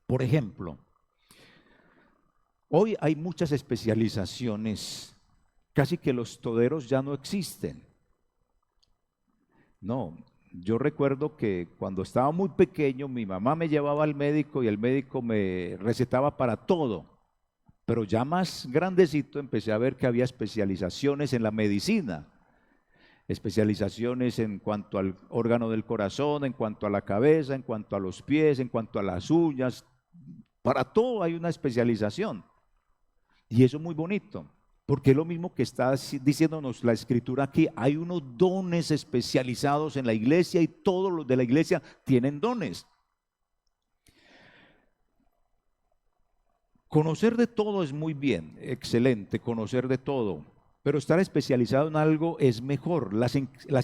Por ejemplo, hoy hay muchas especializaciones, casi que los toderos ya no existen. No, yo recuerdo que cuando estaba muy pequeño mi mamá me llevaba al médico y el médico me recetaba para todo, pero ya más grandecito empecé a ver que había especializaciones en la medicina, especializaciones en cuanto al órgano del corazón, en cuanto a la cabeza, en cuanto a los pies, en cuanto a las uñas, para todo hay una especialización y eso es muy bonito. Porque es lo mismo que está diciéndonos la Escritura aquí. Hay unos dones especializados en la iglesia y todos los de la iglesia tienen dones. Conocer de todo es muy bien, excelente, conocer de todo. Pero estar especializado en algo es mejor. Las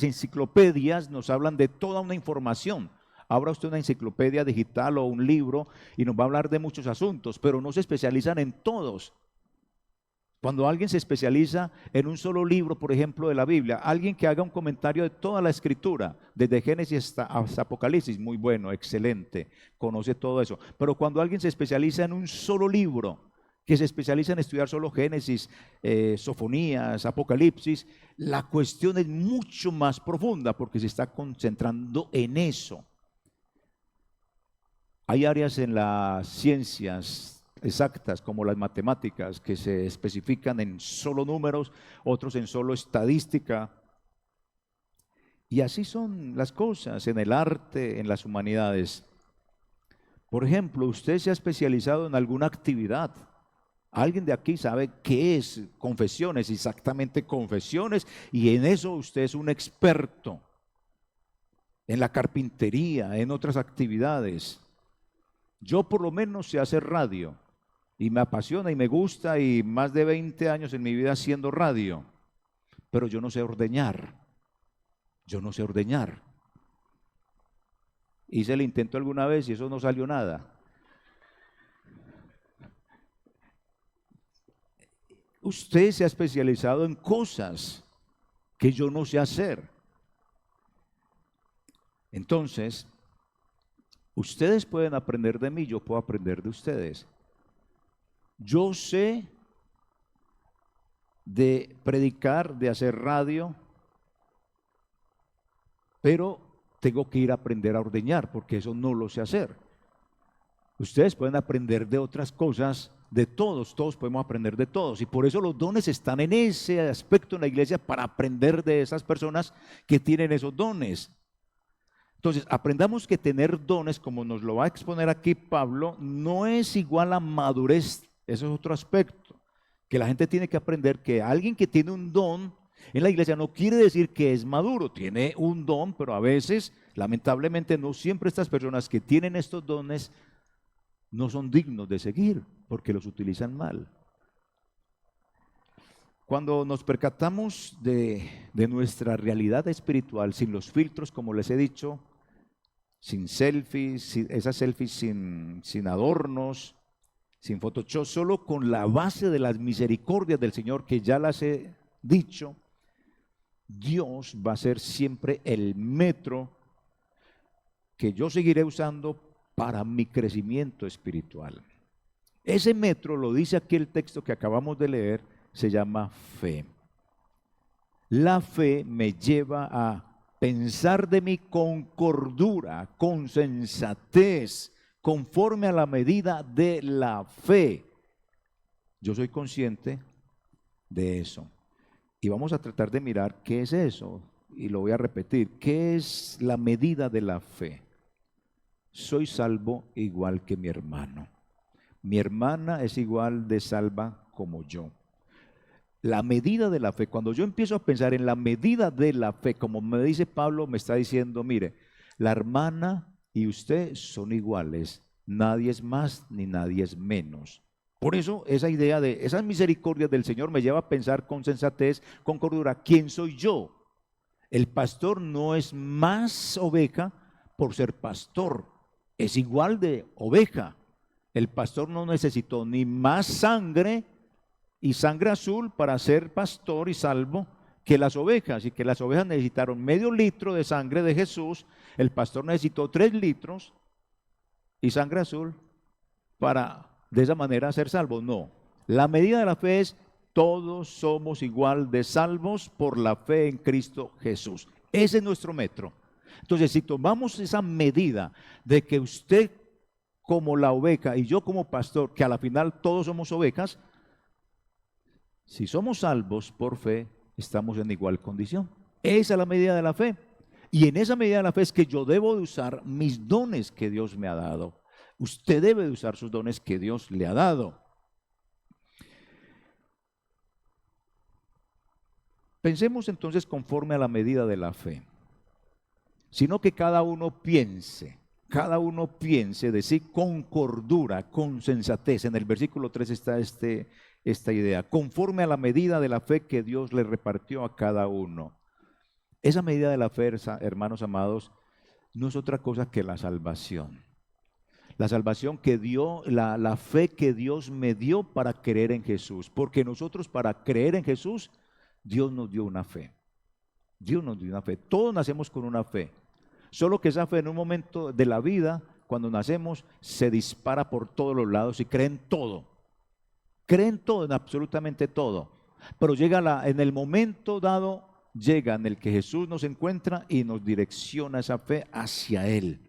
enciclopedias nos hablan de toda una información. Abra usted una enciclopedia digital o un libro y nos va a hablar de muchos asuntos, pero no se especializan en todos. Cuando alguien se especializa en un solo libro, por ejemplo, de la Biblia, alguien que haga un comentario de toda la Escritura, desde Génesis hasta Apocalipsis, muy bueno, excelente, conoce todo eso. Pero cuando alguien se especializa en un solo libro, que se especializa en estudiar solo Génesis, Sofonías, Apocalipsis, la cuestión es mucho más profunda porque se está concentrando en eso. Hay áreas en las ciencias exactas como las matemáticas que se especifican en solo números, otros en solo estadística, y así son las cosas en el arte, en las humanidades. Por ejemplo, usted se ha especializado en alguna actividad. Alguien de aquí sabe qué es confesiones, exactamente confesiones, y en eso usted es un experto. En la carpintería, en otras actividades. Yo por lo menos sé hacer radio. Y me apasiona y me gusta, y más de 20 años en mi vida haciendo radio, pero yo no sé ordeñar, Hice el intento alguna vez y eso no salió nada. Usted se ha especializado en cosas que yo no sé hacer. Entonces, ustedes pueden aprender de mí, yo puedo aprender de ustedes. Yo sé de predicar, de hacer radio, pero tengo que ir a aprender a ordeñar, porque eso no lo sé hacer. Ustedes pueden aprender de otras cosas, de todos podemos aprender de todos, y por eso los dones están en ese aspecto en la iglesia, para aprender de esas personas que tienen esos dones. Entonces, aprendamos que tener dones, como nos lo va a exponer aquí Pablo, no es igual a madurez. Eso es otro aspecto, que la gente tiene que aprender, que alguien que tiene un don en la iglesia no quiere decir que es maduro. Tiene un don, pero a veces, lamentablemente, no siempre estas personas que tienen estos dones no son dignos de seguir, porque los utilizan mal. Cuando nos percatamos de nuestra realidad espiritual, sin los filtros, como les he dicho, sin selfies, esas selfies sin adornos, sin Photoshop, solo con la base de las misericordias del Señor, que ya las he dicho, Dios va a ser siempre el metro que yo seguiré usando para mi crecimiento espiritual. Ese metro, lo dice aquí el texto que acabamos de leer, se llama fe. La fe me lleva a pensar de mí con cordura, con sensatez, conforme a la medida de la fe. Yo soy consciente de eso. Y vamos a tratar de mirar qué es eso. Y lo voy a repetir. ¿Qué es la medida de la fe? Soy salvo igual que mi hermano. Mi hermana es igual de salva como yo. La medida de la fe, cuando yo empiezo a pensar en la medida de la fe, como me dice Pablo, me está diciendo, mire, la hermana y usted son iguales, nadie es más ni nadie es menos. Por eso esa idea de esas misericordias del Señor me lleva a pensar con sensatez, con cordura, ¿quién soy yo? El pastor no es más oveja por ser pastor, es igual de oveja. El pastor no necesitó ni más sangre y sangre azul para ser pastor y salvo que las ovejas, y que las ovejas necesitaron medio litro de sangre de Jesús, el pastor necesitó 3 litros y sangre azul para de esa manera ser salvo. No, la medida de la fe es todos somos igual de salvos por la fe en Cristo Jesús. Ese es nuestro metro. Entonces, si tomamos esa medida de que usted como la oveja y yo como pastor, que a la final todos somos ovejas, si somos salvos por fe, estamos en igual condición. Esa es la medida de la fe. Y en esa medida de la fe es que yo debo de usar mis dones que Dios me ha dado. Usted debe de usar sus dones que Dios le ha dado. Pensemos entonces conforme a la medida de la fe. Sino que cada uno piense de sí con cordura, con sensatez. En el versículo 3 está esta idea, conforme a la medida de la fe que Dios le repartió a cada uno. Esa medida de la fe, hermanos amados, no es otra cosa que la salvación. La salvación que dio, la fe que Dios me dio para creer en Jesús. Porque nosotros, para creer en Jesús, Dios nos dio una fe. Dios nos dio una fe. Todos nacemos con una fe. Solo que esa fe en un momento de la vida, cuando nacemos, se dispara por todos los lados y creen todo. Creen todo, en absolutamente todo. Pero llega en el momento dado, llega en el que Jesús nos encuentra y nos direcciona esa fe hacia Él.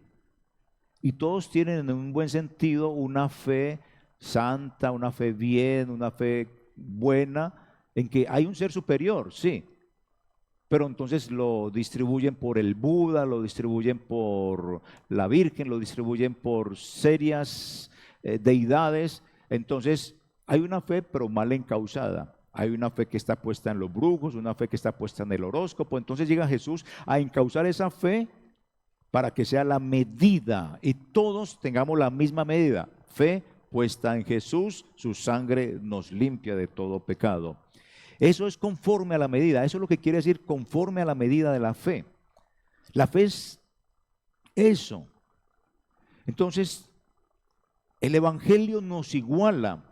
Y todos tienen en un buen sentido una fe santa, una fe bien, una fe buena, en que hay un ser superior, sí. Pero entonces lo distribuyen por el Buda, lo distribuyen por la Virgen, lo distribuyen por serias deidades. Entonces hay una fe pero mal encausada. Hay una fe que está puesta en los brujos, una fe que está puesta en el horóscopo. Entonces llega Jesús a encauzar esa fe para que sea la medida y todos tengamos la misma medida. Fe puesta en Jesús, su sangre nos limpia de todo pecado. Eso es conforme a la medida, eso es lo que quiere decir conforme a la medida de la fe. La fe es eso. Entonces, el Evangelio nos iguala.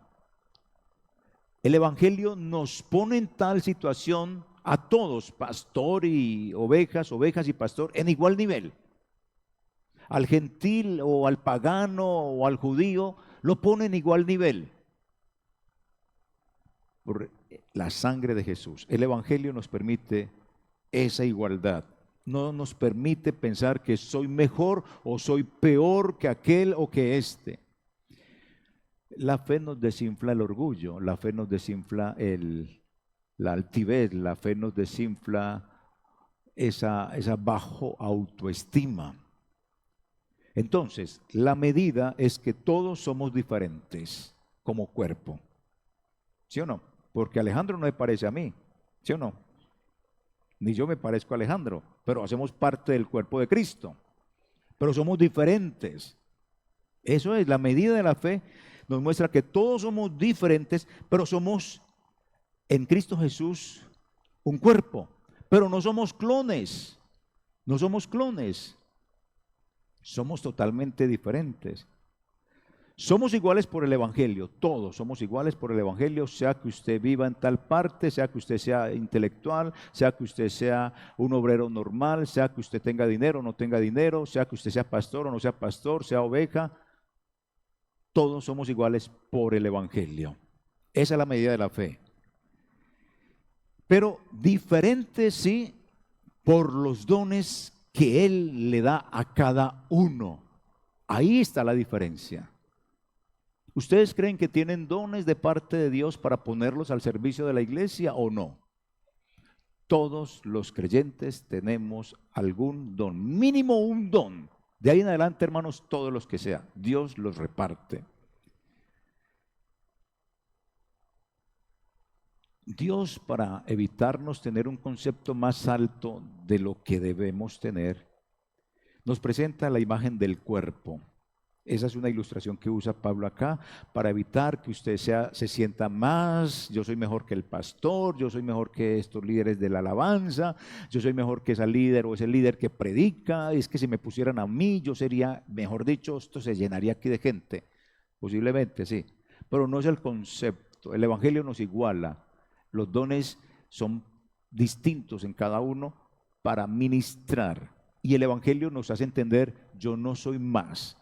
El Evangelio nos pone en tal situación a todos, pastor y ovejas y pastor, en igual nivel. al gentil o al pagano o al judío, lo pone en igual nivel. Por la sangre de Jesús. El Evangelio nos permite esa igualdad. No nos permite pensar que soy mejor o soy peor que aquel o que este. La fe nos desinfla el orgullo, la fe nos desinfla la altivez, la fe nos desinfla esa bajo autoestima. Entonces, la medida es que todos somos diferentes como cuerpo. ¿Sí o no? Porque Alejandro no me parece a mí, ¿sí o no? Ni yo me parezco a Alejandro, pero hacemos parte del cuerpo de Cristo. Pero somos diferentes. Eso es, la medida de la fe nos muestra que todos somos diferentes, pero somos en Cristo Jesús un cuerpo. Pero no somos clones, no somos clones. Somos totalmente diferentes. Somos iguales por el Evangelio, todos somos iguales por el Evangelio, sea que usted viva en tal parte, sea que usted sea intelectual, sea que usted sea un obrero normal, sea que usted tenga dinero o no tenga dinero, sea que usted sea pastor o no sea pastor, sea oveja, todos somos iguales por el Evangelio. Esa es la medida de la fe. Pero diferentes sí por los dones que Él le da a cada uno. Ahí está la diferencia. ¿Ustedes creen que tienen dones de parte de Dios para ponerlos al servicio de la iglesia o no? Todos los creyentes tenemos algún don, mínimo un don. De ahí en adelante, hermanos, todos los que sea, Dios los reparte. Dios, para evitarnos tener un concepto más alto de lo que debemos tener, nos presenta la imagen del cuerpo. Esa es una ilustración que usa Pablo acá para evitar que usted se sienta más, yo soy mejor que el pastor, yo soy mejor que estos líderes de la alabanza, yo soy mejor que esa líder o ese líder que predica, es que si me pusieran a mí yo sería, mejor dicho, esto se llenaría aquí de gente, posiblemente sí, pero no es el concepto. El Evangelio nos iguala, los dones son distintos en cada uno para ministrar y el Evangelio nos hace entender, yo no soy más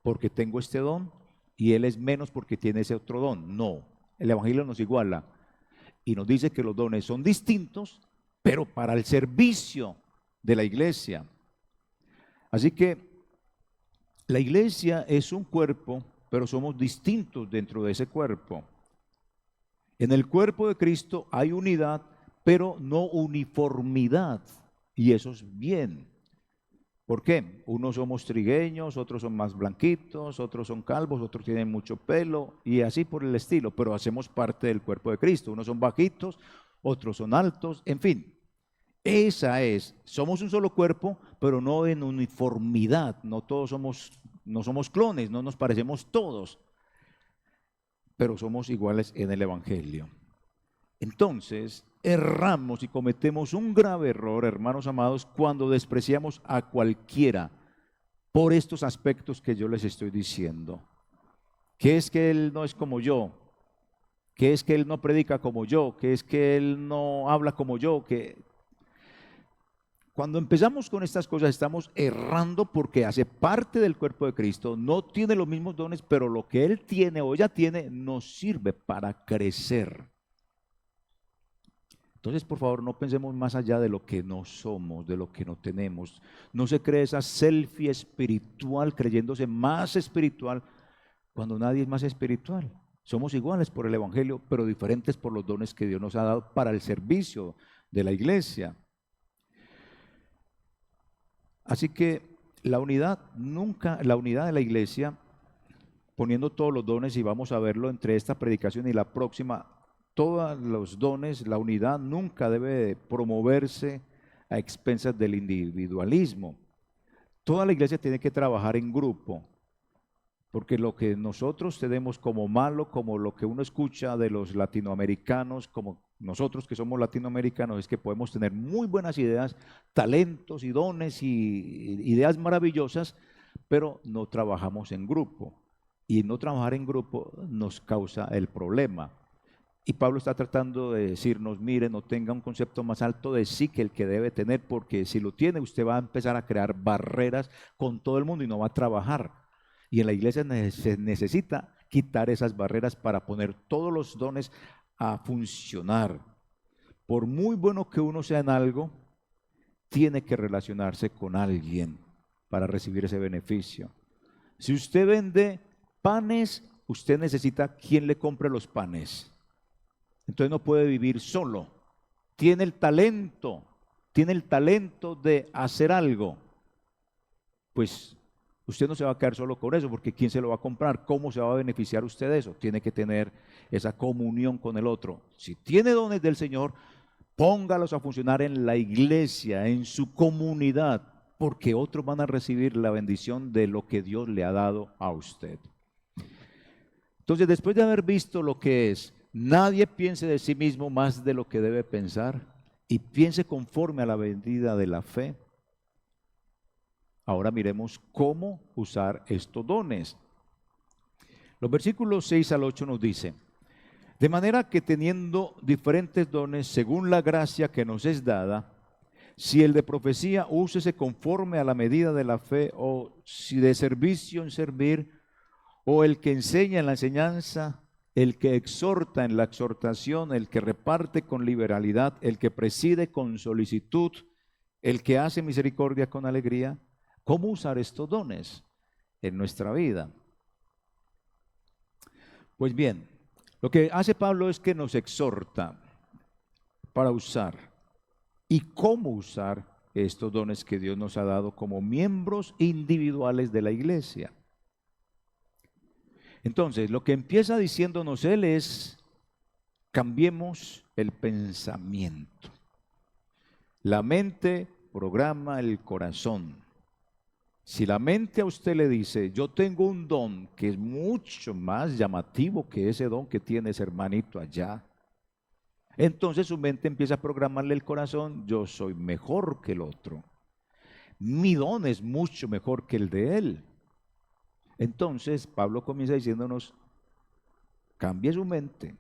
porque tengo este don y él es menos porque tiene ese otro don. No, el Evangelio nos iguala y nos dice que los dones son distintos, pero para el servicio de la iglesia. Así que la iglesia es un cuerpo, pero somos distintos dentro de ese cuerpo. En el cuerpo de Cristo hay unidad, pero no uniformidad, y eso es bien. ¿Por qué? Unos somos trigueños, otros son más blanquitos, otros son calvos, otros tienen mucho pelo y así por el estilo, pero hacemos parte del cuerpo de Cristo. Unos son bajitos, otros son altos, en fin. Esa es, somos un solo cuerpo, pero no en uniformidad, no somos clones, no nos parecemos todos, pero somos iguales en el Evangelio. Entonces, erramos y cometemos un grave error, hermanos amados, cuando despreciamos a cualquiera por estos aspectos que yo les estoy diciendo. Que es que él no es como yo, que es que él no predica como yo, que es que él no habla como yo, que cuando empezamos con estas cosas estamos errando porque hace parte del cuerpo de Cristo, no tiene los mismos dones, pero lo que él tiene o ella tiene nos sirve para crecer. Entonces, por favor, no pensemos más allá de lo que no somos, de lo que no tenemos. No se cree esa selfie espiritual, creyéndose más espiritual, cuando nadie es más espiritual. Somos iguales por el Evangelio, pero diferentes por los dones que Dios nos ha dado para el servicio de la iglesia. Así que la unidad de la iglesia, poniendo todos los dones, y vamos a verlo entre esta predicación y la próxima, todos los dones, la unidad nunca debe promoverse a expensas del individualismo. Toda la iglesia tiene que trabajar en grupo, porque lo que nosotros tenemos como malo, como lo que uno escucha de los latinoamericanos, como nosotros que somos latinoamericanos, es que podemos tener muy buenas ideas, talentos y dones y ideas maravillosas, pero no trabajamos en grupo. Y no trabajar en grupo nos causa el problema. Y Pablo está tratando de decirnos, mire, no tenga un concepto más alto de sí que el que debe tener, porque si lo tiene, usted va a empezar a crear barreras con todo el mundo y no va a trabajar. Y en la iglesia se necesita quitar esas barreras para poner todos los dones a funcionar. Por muy bueno que uno sea en algo, tiene que relacionarse con alguien para recibir ese beneficio. Si usted vende panes, usted necesita quien le compre los panes. Entonces no puede vivir solo. Tiene el talento de hacer algo. Pues usted no se va a quedar solo con eso, porque ¿quién se lo va a comprar? ¿Cómo se va a beneficiar usted de eso? Tiene que tener esa comunión con el otro. Si tiene dones del Señor, póngalos a funcionar en la iglesia, en su comunidad, porque otros van a recibir la bendición de lo que Dios le ha dado a usted. Entonces, después de haber visto lo que es, nadie piense de sí mismo más de lo que debe pensar y piense conforme a la medida de la fe. Ahora miremos cómo usar estos dones. Los versículos 6 al 8 nos dice: de manera que teniendo diferentes dones según la gracia que nos es dada, si el de profecía, úsese conforme a la medida de la fe, o si de servicio en servir, o el que enseña en la enseñanza, el que exhorta en la exhortación, el que reparte con liberalidad, el que preside con solicitud, el que hace misericordia con alegría. ¿Cómo usar estos dones en nuestra vida? Pues bien, lo que hace Pablo es que nos exhorta para usar y cómo usar estos dones que Dios nos ha dado como miembros individuales de la iglesia. Entonces, lo que empieza diciéndonos él es: cambiemos el pensamiento. La mente programa el corazón. Si la mente a usted le dice, yo tengo un don que es mucho más llamativo que ese don que tiene ese hermanito allá, entonces su mente empieza a programarle el corazón: yo soy mejor que el otro, mi don es mucho mejor que el de él. Entonces Pablo comienza diciéndonos: cambie su mente,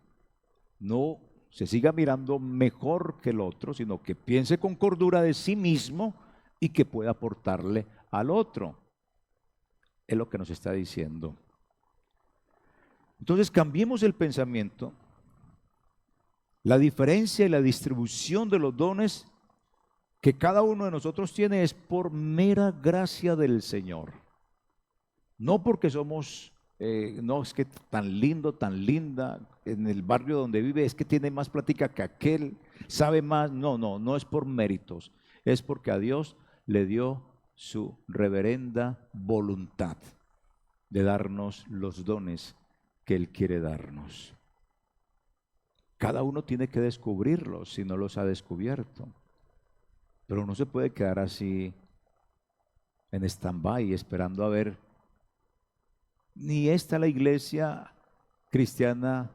no se siga mirando mejor que el otro, sino que piense con cordura de sí mismo y que pueda aportarle al otro. Es lo que nos está diciendo. Entonces cambiemos el pensamiento. La diferencia y la distribución de los dones que cada uno de nosotros tiene es por mera gracia del Señor. No porque somos, no es que tan lindo, tan linda, en el barrio donde vive, es que tiene más plática que aquel, sabe más. No es por méritos, es porque a Dios le dio su reverenda voluntad de darnos los dones que Él quiere darnos. Cada uno tiene que descubrirlos si no los ha descubierto. Pero no se puede quedar así en stand-by esperando a ver. Ni esta la iglesia cristiana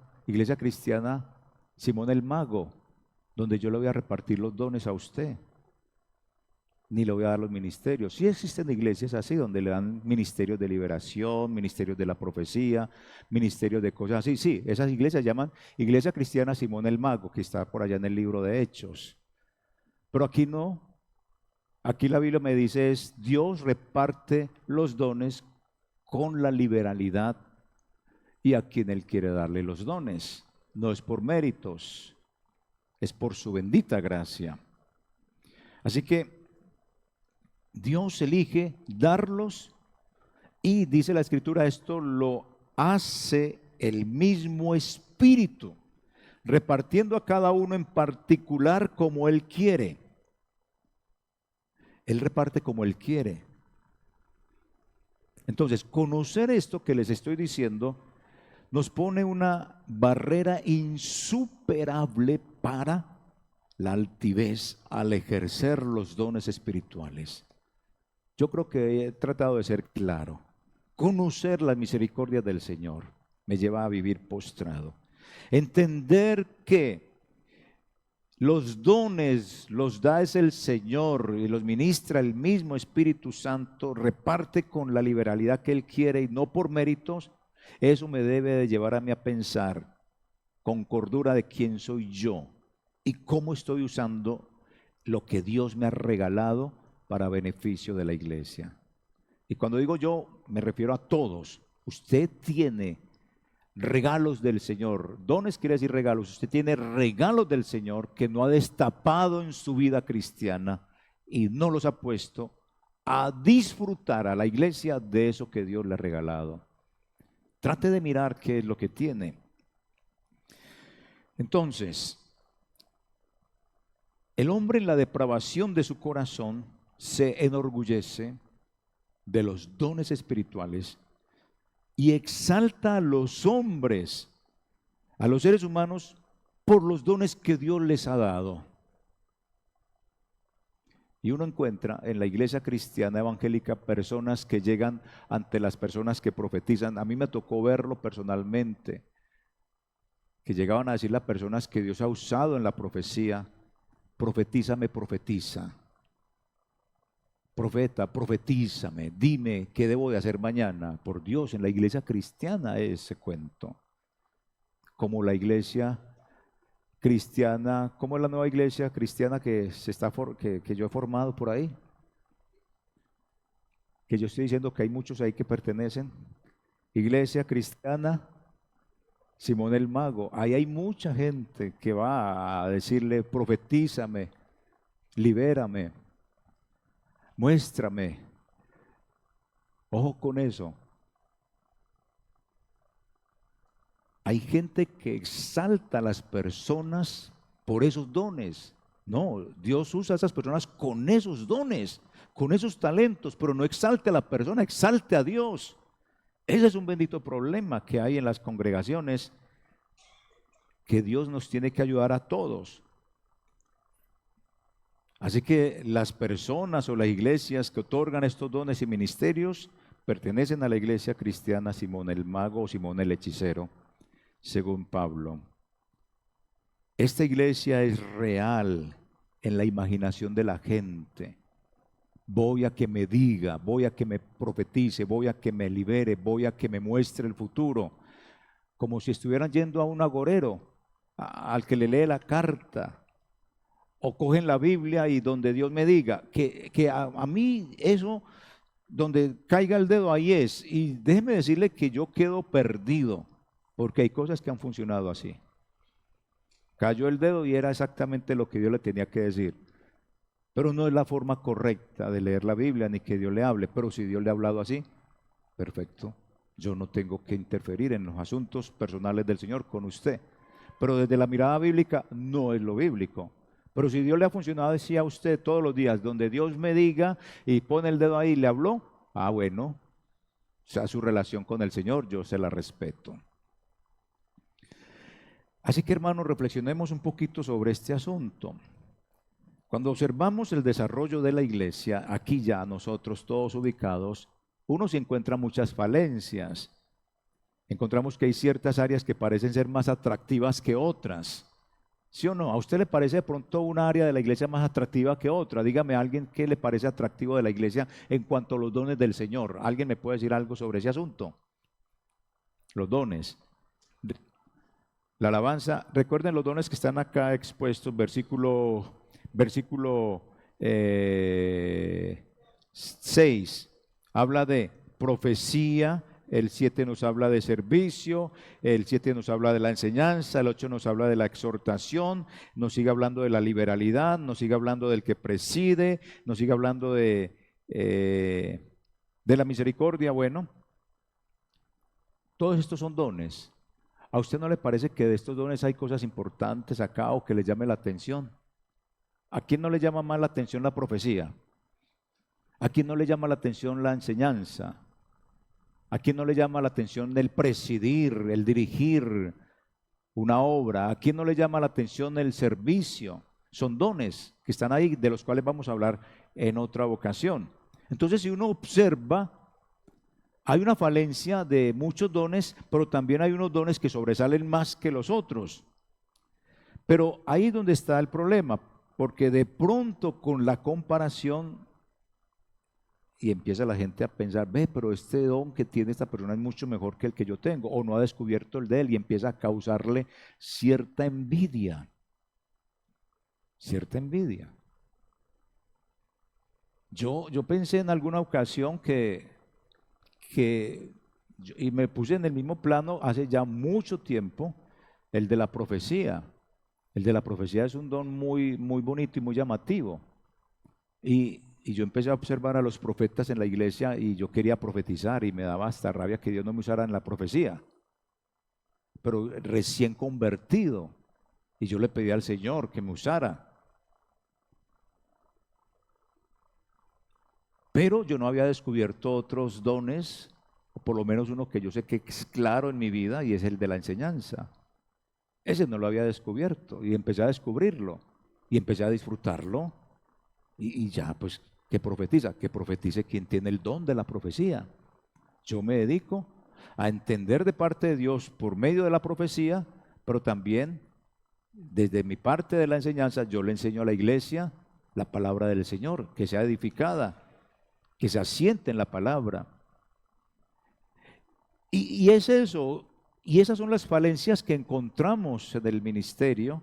Simón el Mago, donde yo le voy a repartir los dones a usted, ni le voy a dar los ministerios. Sí existen iglesias así, donde le dan ministerios de liberación, ministerios de la profecía, ministerios de cosas así. Sí, esas iglesias llaman Iglesia Cristiana Simón el Mago, que está por allá en el libro de Hechos. Pero aquí no. Aquí la Biblia me dice es: Dios reparte los dones con la liberalidad y a quien Él quiere darle los dones. No es por méritos, es por su bendita gracia. Así que Dios elige darlos, y dice la Escritura, esto lo hace el mismo Espíritu, repartiendo a cada uno en particular como Él quiere. Él reparte como Él quiere. Entonces, conocer esto que les estoy diciendo nos pone una barrera insuperable para la altivez al ejercer los dones espirituales. Yo creo que he tratado de ser claro. Conocer la misericordia del Señor me lleva a vivir postrado. Entender que los dones los da es el Señor y los ministra el mismo Espíritu Santo, reparte con la liberalidad que Él quiere y no por méritos. Eso me debe de llevar a mí a pensar: con cordura de quién soy yo y cómo estoy usando lo que Dios me ha regalado para beneficio de la iglesia. Y cuando digo yo, me refiero a todos. Usted tiene regalos del Señor. Dones quiere decir regalos. Usted tiene regalos del Señor que no ha destapado en su vida cristiana y no los ha puesto a disfrutar a la iglesia de eso que Dios le ha regalado. Trate de mirar qué es lo que tiene. Entonces, el hombre en la depravación de su corazón se enorgullece de los dones espirituales y exalta a los hombres, a los seres humanos, por los dones que Dios les ha dado. Y uno encuentra en la iglesia cristiana evangélica personas que llegan ante las personas que profetizan. A mí me tocó verlo personalmente, que llegaban a decirle a personas que Dios ha usado en la profecía: profetízame, profetiza. Profeta, profetízame, dime qué debo de hacer mañana. Por Dios, en la iglesia cristiana ese cuento. Como la iglesia cristiana, ¿cómo es la nueva iglesia cristiana que yo he formado por ahí? Que yo estoy diciendo que hay muchos ahí que pertenecen. Iglesia cristiana Simón el Mago. Ahí hay mucha gente que va a decirle: profetízame, libérame, muéstrame. Ojo con eso. Hay gente que exalta a las personas por esos dones. No, Dios usa a esas personas con esos dones, con esos talentos, pero no exalte a la persona, exalte a Dios. Ese es un bendito problema que hay en las congregaciones, que Dios nos tiene que ayudar a todos. Así que las personas o las iglesias que otorgan estos dones y ministerios pertenecen a la iglesia cristiana Simón el Mago o Simón el Hechicero, según Pablo. Esta iglesia es real en la imaginación de la gente. Voy a que me diga, voy a que me profetice, voy a que me libere, voy a que me muestre el futuro. Como si estuvieran yendo a un agorero, al que le lee la carta. O cogen la Biblia y donde Dios me diga, que a mí eso, donde caiga el dedo, ahí es. Y déjeme decirle que yo quedo perdido, porque hay cosas que han funcionado así. Cayó el dedo y era exactamente lo que Dios le tenía que decir. Pero no es la forma correcta de leer la Biblia, ni que Dios le hable. Pero si Dios le ha hablado así, perfecto. Yo no tengo que interferir en los asuntos personales del Señor con usted. Pero desde la mirada bíblica no es lo bíblico. Pero si Dios le ha funcionado así a usted todos los días, donde Dios me diga y pone el dedo ahí y le habló, bueno, o sea, su relación con el Señor, yo se la respeto. Así que, hermanos, reflexionemos un poquito sobre este asunto. Cuando observamos el desarrollo de la iglesia, aquí ya nosotros todos ubicados, uno se encuentra muchas falencias. Encontramos que hay ciertas áreas que parecen ser más atractivas que otras. ¿Sí o no? ¿A usted le parece de pronto una área de la iglesia más atractiva que otra? Dígame a alguien qué le parece atractivo de la iglesia en cuanto a los dones del Señor. ¿Alguien me puede decir algo sobre ese asunto? Los dones. La alabanza. Recuerden los dones que están acá expuestos, versículo 6. Habla de profecía. El 7 nos habla de servicio, el 7 nos habla de la enseñanza, el 8 nos habla de la exhortación, nos sigue hablando de la liberalidad, nos sigue hablando del que preside, nos sigue hablando de la misericordia. Bueno, todos estos son dones. ¿A usted no le parece que de estos dones hay cosas importantes acá o que le llame la atención? ¿A quién no le llama más la atención la profecía? ¿A quién no le llama la atención la enseñanza? ¿A quién no le llama la atención el presidir, el dirigir una obra? ¿A quién no le llama la atención el servicio? Son dones que están ahí, de los cuales vamos a hablar en otra ocasión. Entonces, si uno observa, hay una falencia de muchos dones, pero también hay unos dones que sobresalen más que los otros. Pero ahí es donde está el problema, porque de pronto con la comparación y empieza la gente a pensar, ve, pero este don que tiene esta persona es mucho mejor que el que yo tengo, o no ha descubierto el de él, y empieza a causarle cierta envidia. Cierta envidia. Yo pensé en alguna ocasión y me puse en el mismo plano hace ya mucho tiempo, el de la profecía. El de la profecía es un don muy, muy bonito y muy llamativo. Y yo empecé a observar a los profetas en la iglesia y yo quería profetizar y me daba hasta rabia que Dios no me usara en la profecía. Pero recién convertido, y yo le pedí al Señor que me usara. Pero yo no había descubierto otros dones, o por lo menos uno que yo sé que es claro en mi vida, y es el de la enseñanza. Ese no lo había descubierto, y empecé a descubrirlo, y empecé a disfrutarlo, y ya, pues, que profetice quien tiene el don de la profecía. Yo me dedico a entender de parte de Dios por medio de la profecía, pero también desde mi parte de la enseñanza, yo le enseño a la iglesia la palabra del Señor, que sea edificada, que se asiente en la palabra. Y es eso, y esas son las falencias que encontramos en el ministerio,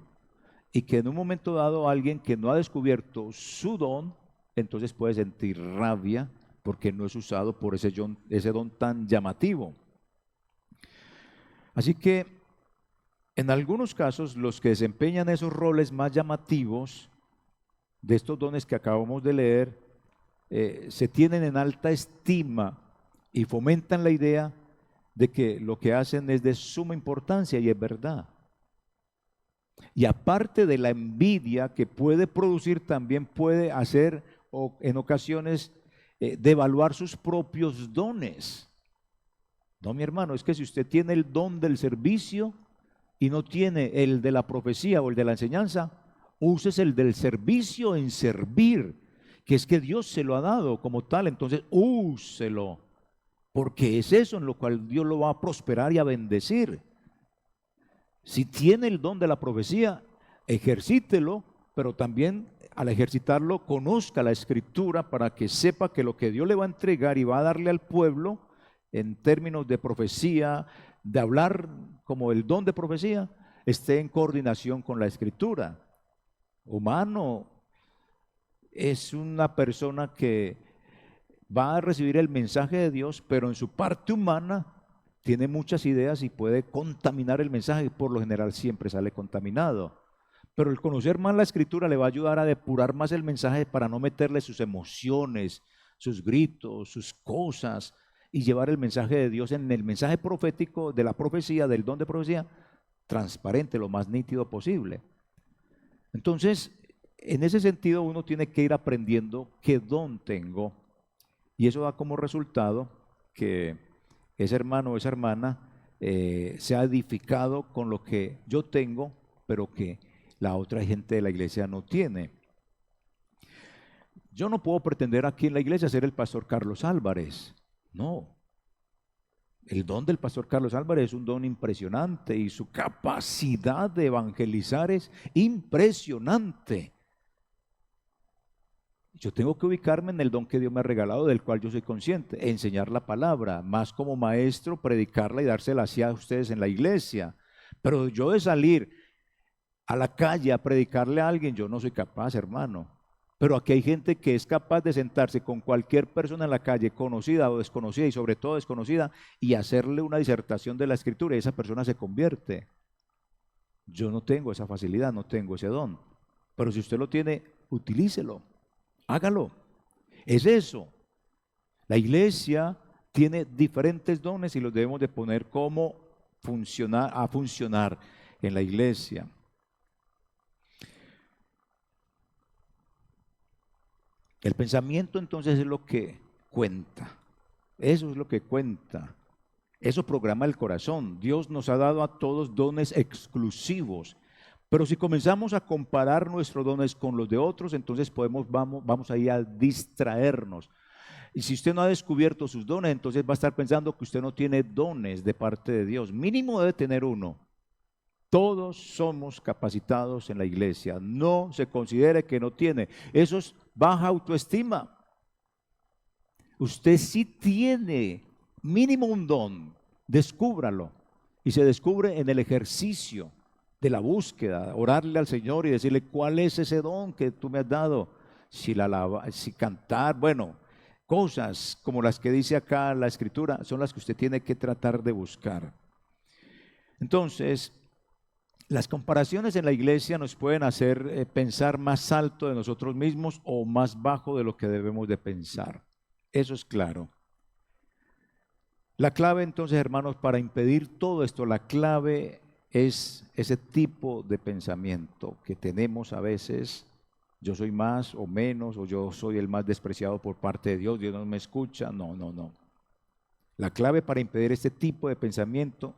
y que en un momento dado alguien que no ha descubierto su don, entonces puede sentir rabia porque no es usado por ese don tan llamativo. Así que en algunos casos los que desempeñan esos roles más llamativos de estos dones que acabamos de leer, se tienen en alta estima y fomentan la idea de que lo que hacen es de suma importancia, y es verdad. Y aparte de la envidia que puede producir, también puede hacer, o en ocasiones, devaluar sus propios dones. No, mi hermano, es que si usted tiene el don del servicio y no tiene el de la profecía o el de la enseñanza, uses el del servicio en servir, que es que Dios se lo ha dado como tal, entonces úselo, porque es eso en lo cual Dios lo va a prosperar y a bendecir. Si tiene el don de la profecía, ejercítelo, pero también al ejercitarlo conozca la escritura para que sepa que lo que Dios le va a entregar y va a darle al pueblo en términos de profecía, de hablar como el don de profecía, esté en coordinación con la escritura. Humano es una persona que va a recibir el mensaje de Dios, pero en su parte humana tiene muchas ideas y puede contaminar el mensaje, por lo general siempre sale contaminado. Pero el conocer más la escritura le va a ayudar a depurar más el mensaje para no meterle sus emociones, sus gritos, sus cosas, y llevar el mensaje de Dios en el mensaje profético de la profecía, del don de profecía, transparente, lo más nítido posible. Entonces, en ese sentido uno tiene que ir aprendiendo qué don tengo, y eso da como resultado que ese hermano o esa hermana sea edificado con lo que yo tengo, pero que la otra gente de la iglesia no tiene. Yo no puedo pretender aquí en la iglesia ser el pastor Carlos Álvarez, no. El don del pastor Carlos Álvarez es un don impresionante y su capacidad de evangelizar es impresionante. Yo tengo que ubicarme en el don que Dios me ha regalado, del cual yo soy consciente, enseñar la palabra, más como maestro, predicarla y dársela así a ustedes en la iglesia. Pero yo de salir a la calle a predicarle a alguien, yo no soy capaz, hermano. Pero aquí hay gente que es capaz de sentarse con cualquier persona en la calle, conocida o desconocida, y sobre todo desconocida, y hacerle una disertación de la escritura, y esa persona se convierte. Yo no tengo esa facilidad, no tengo ese don. Pero si usted lo tiene, utilícelo. Hágalo. Es eso. La iglesia tiene diferentes dones y los debemos de poner como a funcionar en la iglesia. El pensamiento entonces es lo que cuenta. Eso es lo que cuenta. Eso programa el corazón. Dios nos ha dado a todos dones exclusivos. Pero si comenzamos a comparar nuestros dones con los de otros, entonces vamos a ir a distraernos. Y si usted no ha descubierto sus dones, entonces va a estar pensando que usted no tiene dones de parte de Dios. Mínimo debe tener uno. Todos somos capacitados en la iglesia. No se considere que no tiene. Eso es baja autoestima. Usted sí tiene mínimo un don, descúbralo. Y se descubre en el ejercicio de la búsqueda, orarle al Señor y decirle cuál es ese don que tú me has dado. Si cantar, bueno, cosas como las que dice acá la Escritura son las que usted tiene que tratar de buscar. Entonces, las comparaciones en la iglesia nos pueden hacer pensar más alto de nosotros mismos o más bajo de lo que debemos de pensar. Eso es claro. La clave entonces, hermanos, para impedir todo esto, la clave es ese tipo de pensamiento que tenemos a veces. Yo soy más o menos, o yo soy el más despreciado por parte de Dios, Dios no me escucha. No, no, no. La clave para impedir este tipo de pensamiento,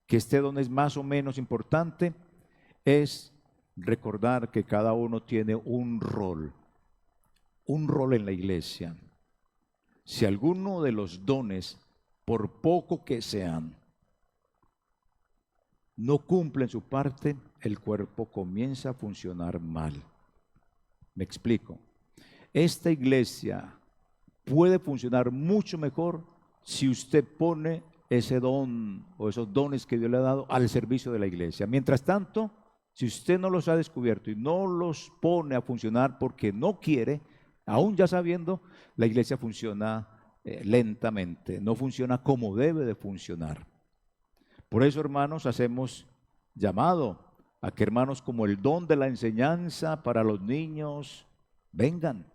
que este don es más o menos importante, es recordar que cada uno tiene un rol en la iglesia. Si alguno de los dones, por poco que sean, no cumplen su parte, el cuerpo comienza a funcionar mal. Me explico. Esta iglesia puede funcionar mucho mejor si usted pone ese don o esos dones que Dios le ha dado al servicio de la iglesia. Mientras tanto, si usted no los ha descubierto y no los pone a funcionar porque no quiere, aún ya sabiendo, la iglesia funciona lentamente, no funciona como debe de funcionar. Por eso, hermanos, hacemos llamado a que hermanos como el don de la enseñanza para los niños vengan.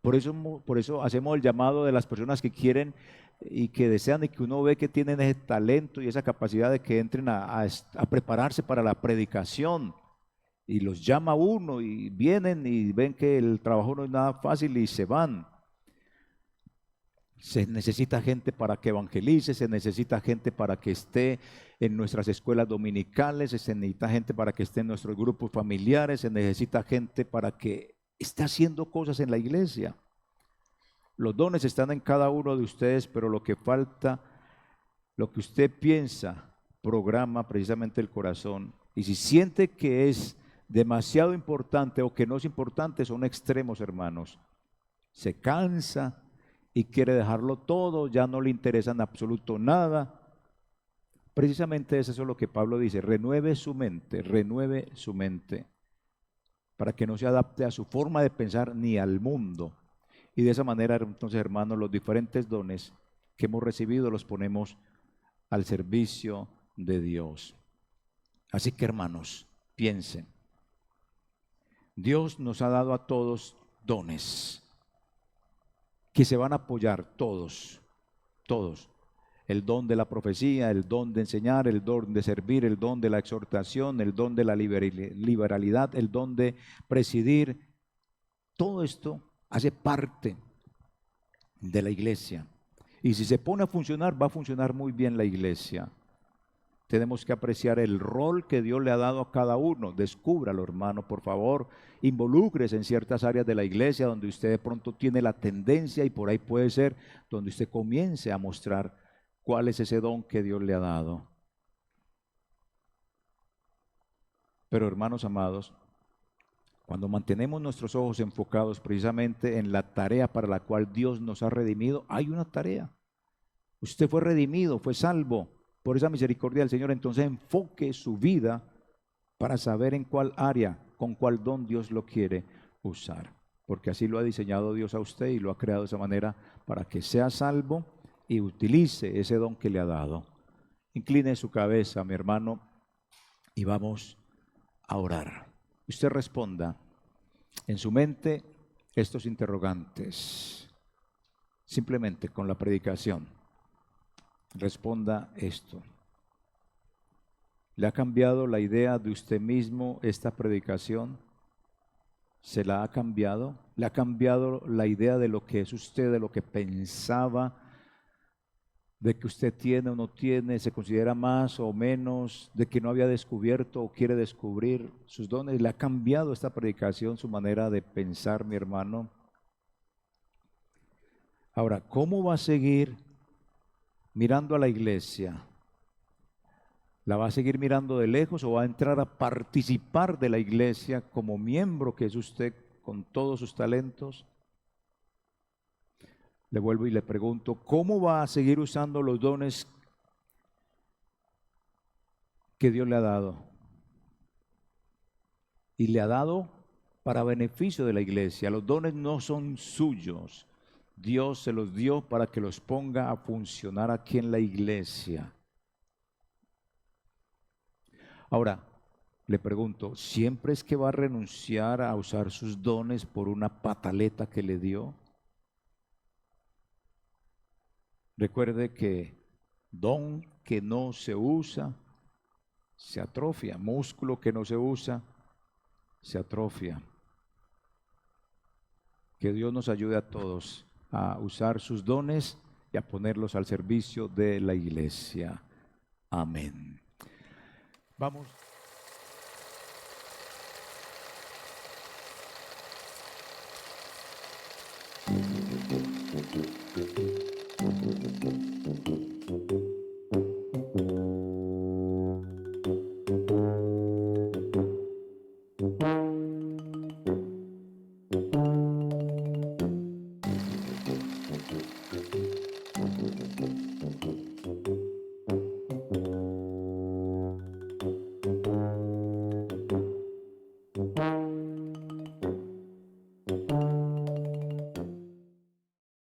Por eso hacemos el llamado de las personas que quieren y que desean y que uno ve que tienen ese talento y esa capacidad de que entren a prepararse para la predicación. Y los llama uno y vienen y ven que el trabajo no es nada fácil y se van. Se necesita gente para que evangelice, se necesita gente para que esté en nuestras escuelas dominicales, se necesita gente para que esté en nuestros grupos familiares, se necesita gente para que esté haciendo cosas en la iglesia. Los dones están en cada uno de ustedes, pero lo que falta, lo que usted piensa, programa precisamente el corazón. Y si siente que es demasiado importante o que no es importante, son extremos, hermanos. Se cansa y quiere dejarlo todo, ya no le interesa en absoluto nada. Precisamente eso es lo que Pablo dice: renueve su mente, para que no se adapte a su forma de pensar ni al mundo. Y de esa manera, entonces, hermanos, los diferentes dones que hemos recibido los ponemos al servicio de Dios. Así que, hermanos, piensen. Dios nos ha dado a todos dones que se van a apoyar todos. El don de la profecía, el don de enseñar, el don de servir, el don de la exhortación, el don de la liberalidad, el don de presidir. Todo esto hace parte de la iglesia. Y si se pone a funcionar, va a funcionar muy bien la iglesia. Tenemos que apreciar el rol que Dios le ha dado a cada uno. Descúbralo, hermano, por favor. Involúcrese en ciertas áreas de la iglesia donde usted de pronto tiene la tendencia, y por ahí puede ser donde usted comience a mostrar cuál es ese don que Dios le ha dado. Pero, hermanos amados, cuando mantenemos nuestros ojos enfocados precisamente en la tarea para la cual Dios nos ha redimido, hay una tarea. Usted fue redimido, fue salvo por esa misericordia del Señor. Entonces enfoque su vida para saber en cuál área, con cuál don Dios lo quiere usar, porque así lo ha diseñado Dios a usted y lo ha creado de esa manera para que sea salvo y utilice ese don que le ha dado. Incline su cabeza, mi hermano, y vamos a orar. Usted responda en su mente estos interrogantes, simplemente con la predicación. Responda esto: ¿le ha cambiado la idea de usted mismo esta predicación? ¿Se la ha cambiado? ¿Le ha cambiado la idea de lo que es usted, de lo que pensaba, de que usted tiene o no tiene, se considera más o menos, de que no había descubierto o quiere descubrir sus dones? ¿Le ha cambiado esta predicación su manera de pensar, mi hermano? Ahora, ¿cómo va a seguir mirando a la iglesia? ¿La va a seguir mirando de lejos o va a entrar a participar de la iglesia como miembro que es usted con todos sus talentos? Le vuelvo y le pregunto, ¿cómo va a seguir usando los dones que Dios le ha dado? Y le ha dado para beneficio de la iglesia. Los dones no son suyos. Dios se los dio para que los ponga a funcionar aquí en la iglesia. Ahora, le pregunto, ¿siempre es que va a renunciar a usar sus dones por una pataleta que le dio? Recuerde que don que no se usa, se atrofia. Músculo que no se usa, se atrofia. Que Dios nos ayude a todos a usar sus dones y a ponerlos al servicio de la iglesia. Amén. Vamos.